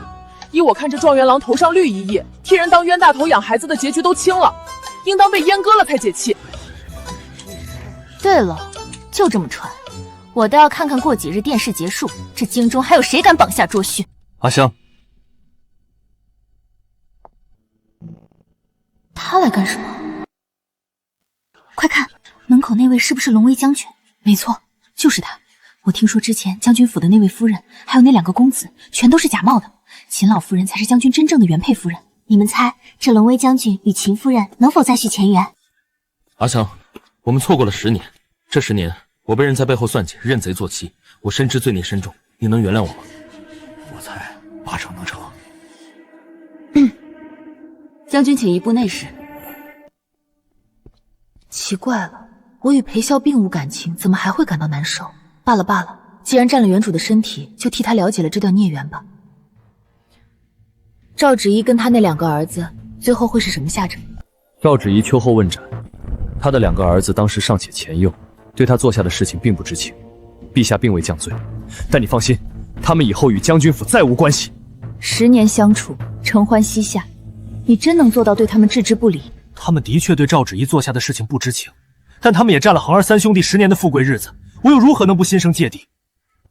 依我看这状元郎头上绿一役，替人当冤大头养孩子的结局都清了，应当被阉割了才解气。对了，就这么传，我倒要看看过几日殿试结束，这京中还有谁敢绑下捉婿。阿香，他来干什么？快看，门口那位是不是龙威将军？没错，就是他。我听说之前将军府的那位夫人，还有那2个公子，全都是假冒的。秦老夫人才是将军真正的原配夫人。你们猜，这龙威将军与秦夫人能否再续前缘？阿香，我们错过了10年，这10年我被人在背后算计，认贼作妻，我深知罪孽深重，你能原谅我吗？我猜8成能成。将军请移步内室。奇怪了，我与裴笑并无感情，怎么还会感到难受？罢了罢了，既然占了原主的身体，就替他了解了这段孽缘吧。赵芷怡跟他那2个儿子，最后会是什么下场？赵芷怡秋后问斩，他的2个儿子当时尚且前幼，对他做下的事情并不知情，陛下并未降罪。但你放心，他们以后与将军府再无关系。10年相处，承欢膝下，你真能做到对他们置之不理？他们的确对赵芷怡做下的事情不知情，但他们也占了恒儿3兄弟10年的富贵日子，我又如何能不心生芥蒂？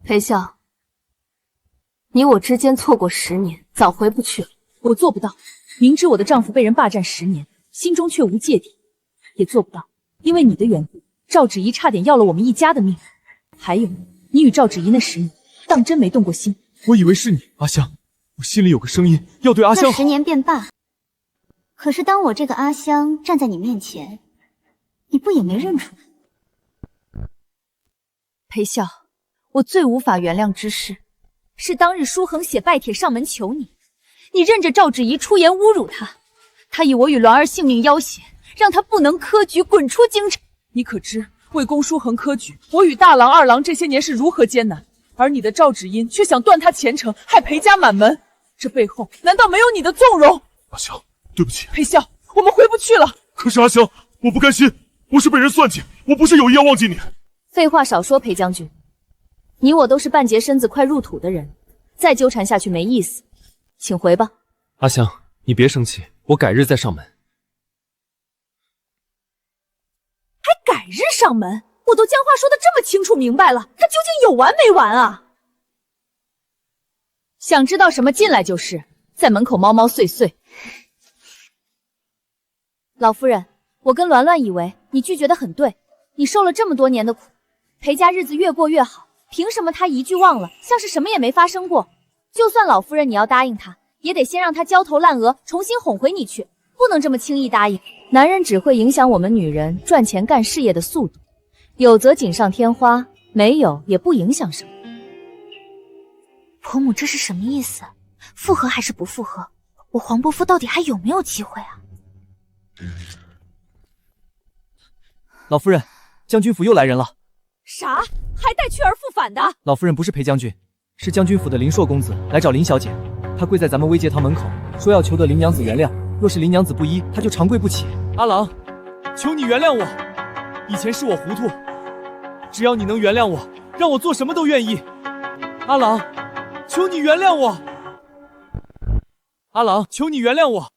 裴笑，你我之间错过10年，早回不去了。我做不到，明知我的丈夫被人霸占10年，心中却无芥蒂，也做不到，因为你的缘故，赵芷怡差点要了我们一家的命。还有，你与赵芷怡那10年，当真没动过心？我以为是你，阿香，我心里有个声音要对阿香好。那10年便罢，可是当我这个阿香站在你面前，你不也没认出来？裴笑，我最无法原谅之事，是当日书恒写拜帖上门求你，你任着赵芷怡出言侮辱他，他以我与鸾儿性命要挟，让他不能科举，滚出京城。你可知为公书恒科举，我与大郎、二郎这些年是如何艰难，而你的赵芷茵却想断他前程，害裴家满门，这背后难道没有你的纵容？阿香，对不起。裴笑，我们回不去了。可是阿香，我不甘心，我是被人算计，我不是有意要忘记你。废话少说，裴将军，你我都是半截身子快入土的人，再纠缠下去没意思，请回吧。阿香，你别生气，我改日再上门。还改日上门？我都将话说得这么清楚明白了，他究竟有完没完啊？想知道什么进来就是，在门口毛毛碎碎。老夫人，我跟鸾鸾以为你拒绝得很对，你受了这么多年的苦，裴家日子越过越好，凭什么他一句忘了，像是什么也没发生过？就算老夫人你要答应他，也得先让他焦头烂额，重新哄回你去，不能这么轻易答应。男人只会影响我们女人赚钱干事业的速度，有则锦上添花，没有也不影响什么。婆母这是什么意思？复合还是不复合？我黄伯父到底还有没有机会啊？老夫人，将军府又来人了。啥？还带去而复返的？老夫人不是裴将军，是将军府的林硕公子来找林小姐，他跪在咱们微节堂门口，说要求得林娘子原谅，若是林娘子不依，他就长跪不起。阿郎，求你原谅我，以前是我糊涂，只要你能原谅我，让我做什么都愿意。阿郎，求你原谅我。阿郎，求你原谅我。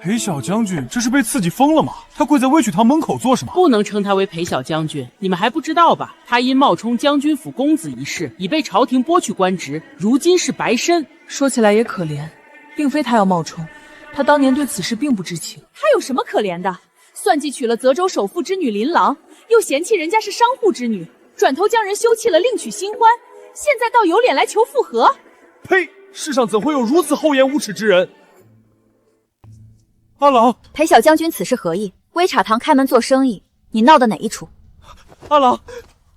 裴小将军这是被刺激疯了吗？他跪在微曲堂门口做什么？不能称他为裴小将军，你们还不知道吧？他因冒充将军府公子一事，已被朝廷剥去官职，如今是白身。说起来也可怜，并非他要冒充，他当年对此事并不知情。他有什么可怜的？算计娶了泽州首富之女琳琅，又嫌弃人家是商户之女，转头将人休弃了，另娶新欢，现在倒有脸来求复合？呸！世上怎会有如此厚颜无耻之人？阿郎，裴小将军此事何意？微茶堂开门做生意，你闹的哪一出？阿郎，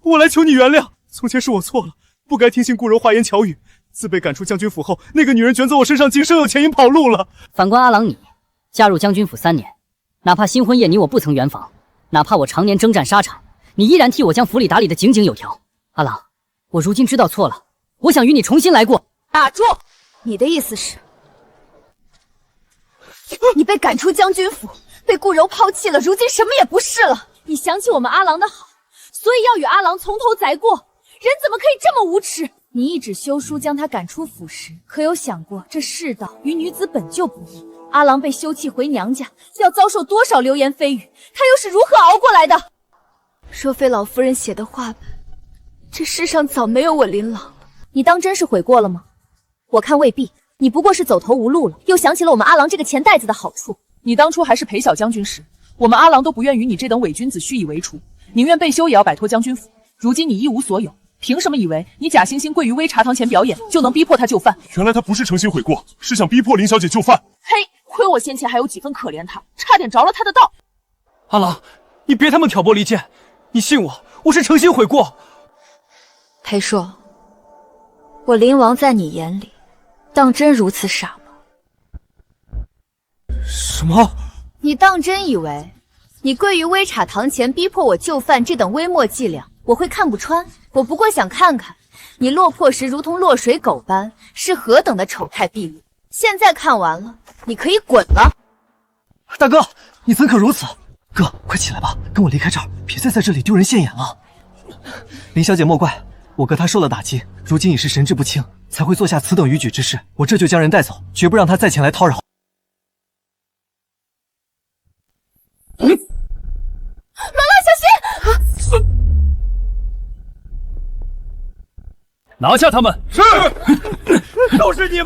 我来求你原谅，从前是我错了，不该听信顾柔花言巧语。自被赶出将军府后，那个女人卷走我身上仅剩有钱银跑路了。反观阿郎你，加入将军府3年，哪怕新婚夜你我不曾圆房，哪怕我常年征战沙场，你依然替我将府里打理得井井有条。阿郎，我如今知道错了，我想与你重新来过。打住！你的意思是，你被赶出将军府，被顾柔抛弃了，如今什么也不是了。你想起我们阿郎的好，所以要与阿郎从头再过，人怎么可以这么无耻？你一纸休书将他赶出府时，可有想过这世道与女子本就不易？阿郎被休弃回娘家，要遭受多少流言蜚语，他又是如何熬过来的？若非老夫人写的话本，这世上早没有我琳琅了。你当真是悔过了吗？我看未必，你不过是走投无路了，又想起了我们阿郎这个钱袋子的好处。你当初还是裴小将军时，我们阿郎都不愿与你这等伪君子虚以为除，宁愿被休也要摆脱将军府。如今你一无所有，凭什么以为你假惺惺跪于微茶堂前表演，就能逼迫他就范？原来他不是诚心悔过，是想逼迫林小姐就范。嘿，亏我先前还有几分可怜他，差点着了他的道。阿郎，你别他妈挑拨离间，你信我，我是诚心悔过。裴硕，我林王在你眼里，当真如此傻吗？什么？你当真以为你跪于微茶堂前逼迫我就范这等微末伎俩，我会看不穿？我不过想看看你落魄时如同落水狗般是何等的丑态毕露。现在看完了，你可以滚了。大哥，你怎可如此？哥，快起来吧，跟我离开这儿，别再在这里丢人现眼了。林小姐莫怪，我哥他受了打击，如今已是神志不清，才会做下此等逾矩之事。我这就将人带走，绝不让他再前来叨扰。兰兰，小心！拿下他们！是，都是你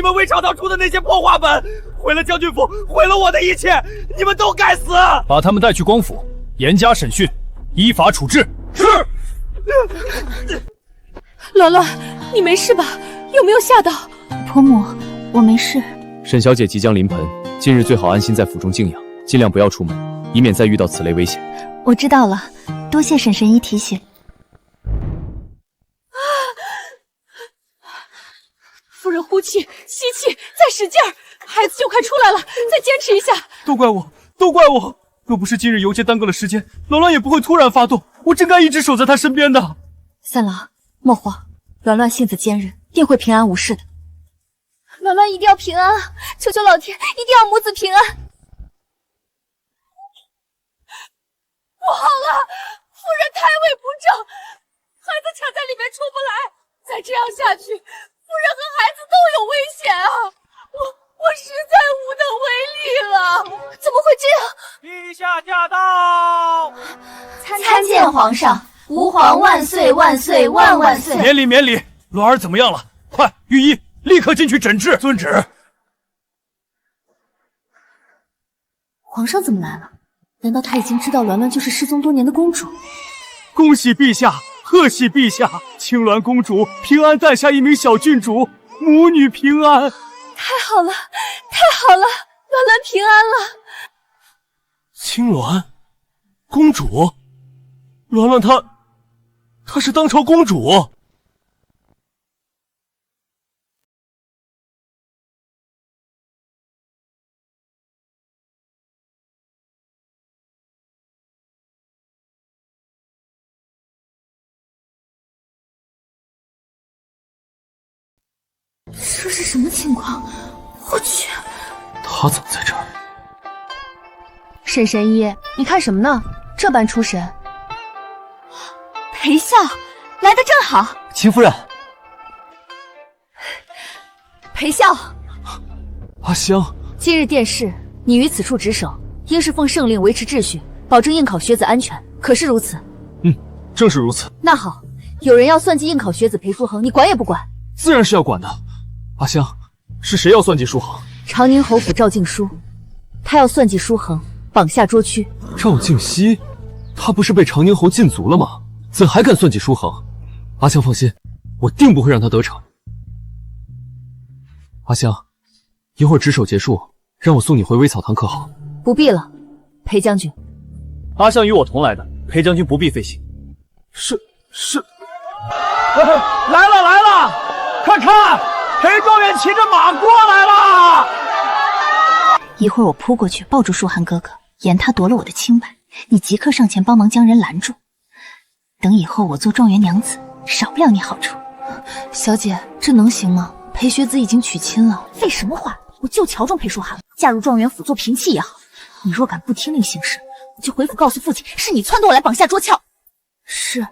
们微茶堂出的那些破话本，毁了将军府，毁了我的一切，你们都该死！把他们带去光府，严加审讯，依法处置。是。兰兰，你没事吧？有没有吓到？婆母，我没事。沈小姐即将临盆，今日最好安心在府中静养，尽量不要出门，以免再遇到此类危险。我知道了，多谢沈神医提醒。夫人呼气，吸气，再使劲儿，孩子就快出来了，再坚持一下。都怪我，都怪我！若不是今日游街耽搁了时间，鸾鸾也不会突然发动，我真该一直守在他身边的。三郎，莫慌，鸾鸾性子坚韧，定会平安无事的。鸾鸾一定要平安啊！求求老天，一定要母子平安！不好了，夫人胎位不正，孩子卡在里面出不来，再这样下去，夫人和孩子都有危险啊！我实在无能为力了，怎么会这样？陛下驾到！参见皇上，吾皇万岁万岁万万岁！免礼免礼，鸾儿怎么样了？快，御医立刻进去诊治。遵旨。皇上怎么来了？难道他已经知道鸾鸾就是失踪多年的公主？恭喜陛下，贺喜陛下！青鸾公主平安诞下一名小郡主，母女平安。太好了，太好了，鸾鸾平安了。青鸾公主，鸾鸾她是当朝公主。这是什么情况？我去！他怎么在这儿？沈神医，你看什么呢？这般出神。裴笑来得正好。秦夫人，裴笑，阿香，今日殿试，你于此处值守，应是奉圣令维持秩序，保证应考学子安全，可是如此？正是如此。那好，有人要算计应考学子裴书恒，你管也不管？自然是要管的。阿香，是谁要算计书恒？长宁侯府赵敬书，他要算计书恒，绑下捉区。赵敬熙，他不是被长宁侯禁足了吗？怎还敢算计书恒？阿香放心，我定不会让他得逞。阿香，一会儿值守结束，让我送你回微草堂可好？不必了，裴将军。阿香与我同来的，裴将军不必费心。是。来了！快看，裴状元骑着马过来了！一会儿我扑过去抱住舒涵哥哥，言他夺了我的清白，你即刻上前帮忙将人拦住。等以后我做状元娘子，少不了你好处。小姐，这能行吗？裴学子已经娶亲了。废什么话！我就瞧中裴舒涵了，嫁入状元府做嫔妻也好。你若敢不听令行事，我就回府告诉父亲，是你撺掇我来绑架捉俏。是。舒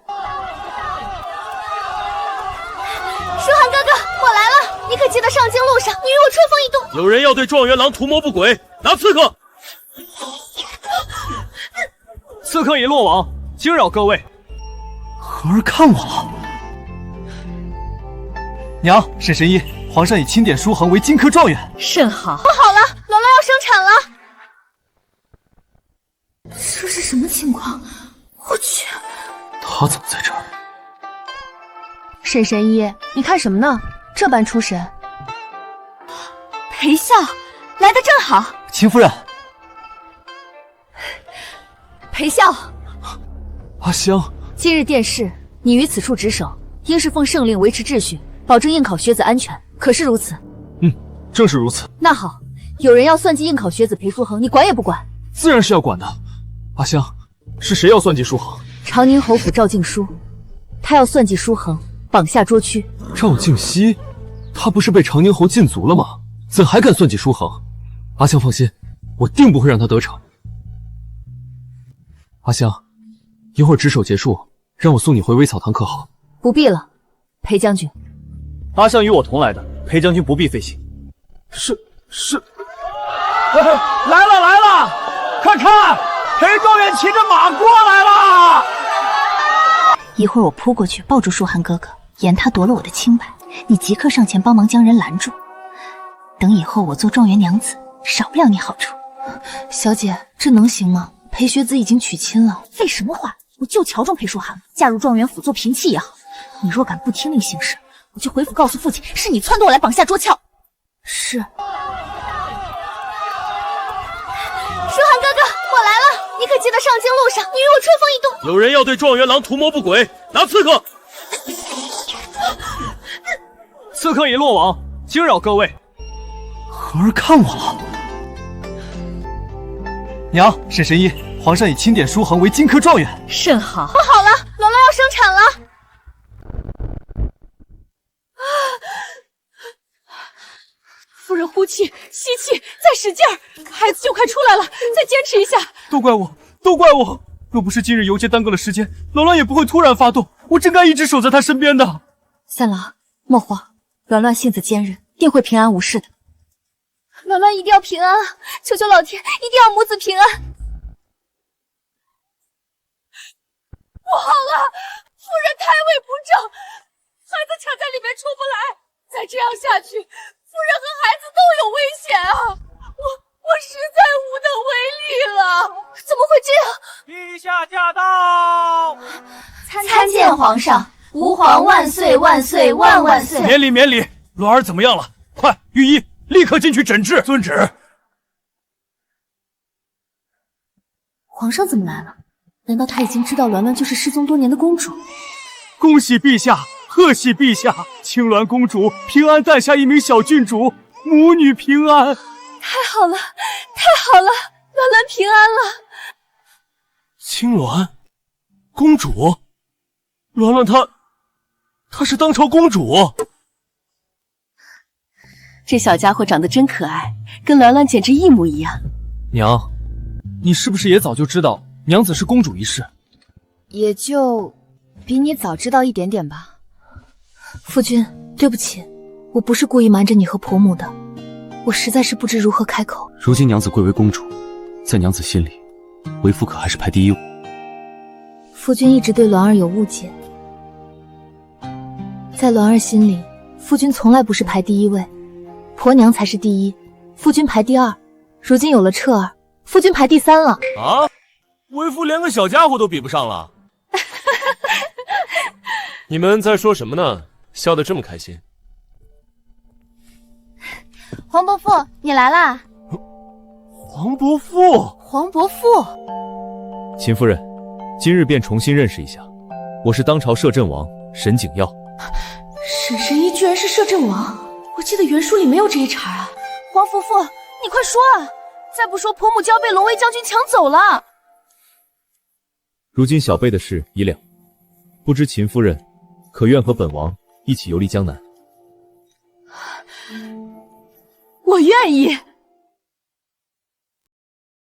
涵哥哥，我来了！你可记得上京路上你与我春风一度？有人要对状元郎图谋不轨，拿刺客！刺客已落网，惊扰各位。荷儿看我了。娘，沈神医，皇上已钦点舒恒为金科状元。甚好。不好了，鸾鸾要生产了！这是什么情况？我去！他怎么在这儿？沈神医，你看什么呢？这般出神。裴笑来得正好。秦夫人。裴笑。阿香。今日殿试，你于此处值守，应是奉圣令维持秩序，保证应考学子安全，可是如此？正是如此。那好，有人要算计应考学子裴书恒，你管也不管？自然是要管的。阿香，是谁要算计舒恒？长宁侯府赵敬书，他要算计舒恒，绑下捉屈。赵敬熙，他不是被长宁侯禁足了吗？怎还敢算计舒恒？阿香放心，我定不会让他得逞。阿香，一会儿值守结束，让我送你回微草堂可好？不必了，裴将军。阿香与我同来的，裴将军不必费心。是。来了！快看，裴状元骑着马过来了！一会儿我扑过去抱住舒涵哥哥，言他夺了我的清白，你即刻上前帮忙将人拦住。等以后我做状元娘子，少不了你好处。小姐，这能行吗？裴学子已经娶亲了。废什么话！我就瞧中裴舒涵了，嫁入状元府做嫔妻也好。你若敢不听令行事，我就回府告诉父亲，是你撺掇我来绑架捉俏。是。舒涵哥哥，我来了！你可记得上京路上你与我春风一度？有人要对状元郎图谋不轨，拿刺客！刺客已落网，惊扰各位。荷儿看我了。娘，沈神医，皇上已钦点舒恒为金科状元。甚好。不好了，鸾鸾要生产了！夫人呼气，吸气，再使劲儿，孩子就快出来了，再坚持一下。都怪我！若不是今日游街耽搁了时间，鸾鸾也不会突然发动，我真该一直守在他身边的。三郎，莫慌，鸾鸾性子坚韧，定会平安无事的。鸾鸾一定要平安啊！求求老天，一定要母子平安！不好了，夫人胎位不正，孩子卡在里面出不来，再这样下去，夫人和孩子都有危险啊！我实在无能为力了。怎么会这样？陛下驾到！参见皇上，吾皇万岁万岁万万岁！免礼。鸾儿怎么样了？快，御医，立刻进去诊治。遵旨。皇上怎么来了？难道他已经知道鸾鸾就是失踪多年的公主？恭喜陛下，贺喜陛下！青鸾公主平安诞下一名小郡主，母女平安。太好了，鸾鸾平安了。青鸾公主，鸾鸾她是当朝公主。这小家伙长得真可爱，跟鸾鸾简直一模一样。娘，你是不是也早就知道娘子是公主一事？也就比你早知道一点点吧。夫君，对不起，我不是故意瞒着你和婆母的，我实在是不知如何开口。如今娘子贵为公主，在娘子心里，为夫可还是排第一位。夫君一直对鸾儿有误解，在鸾儿心里，夫君从来不是排第一位，婆娘才是第一，夫君排第二。如今有了彻儿，夫君排第三了。啊，为夫连个小家伙都比不上了。你们在说什么呢？笑得这么开心。黄伯父，你来啦！黄伯父，黄伯父，秦夫人，今日便重新认识一下，我是当朝摄政王沈景耀。沈神医居然是摄政王，我记得原书里没有这一茬啊！黄夫妇，你快说啊！再不说婆母娇被龙威将军抢走了。如今小辈的事已了，不知秦夫人可愿和本王一起游历江南？我愿意。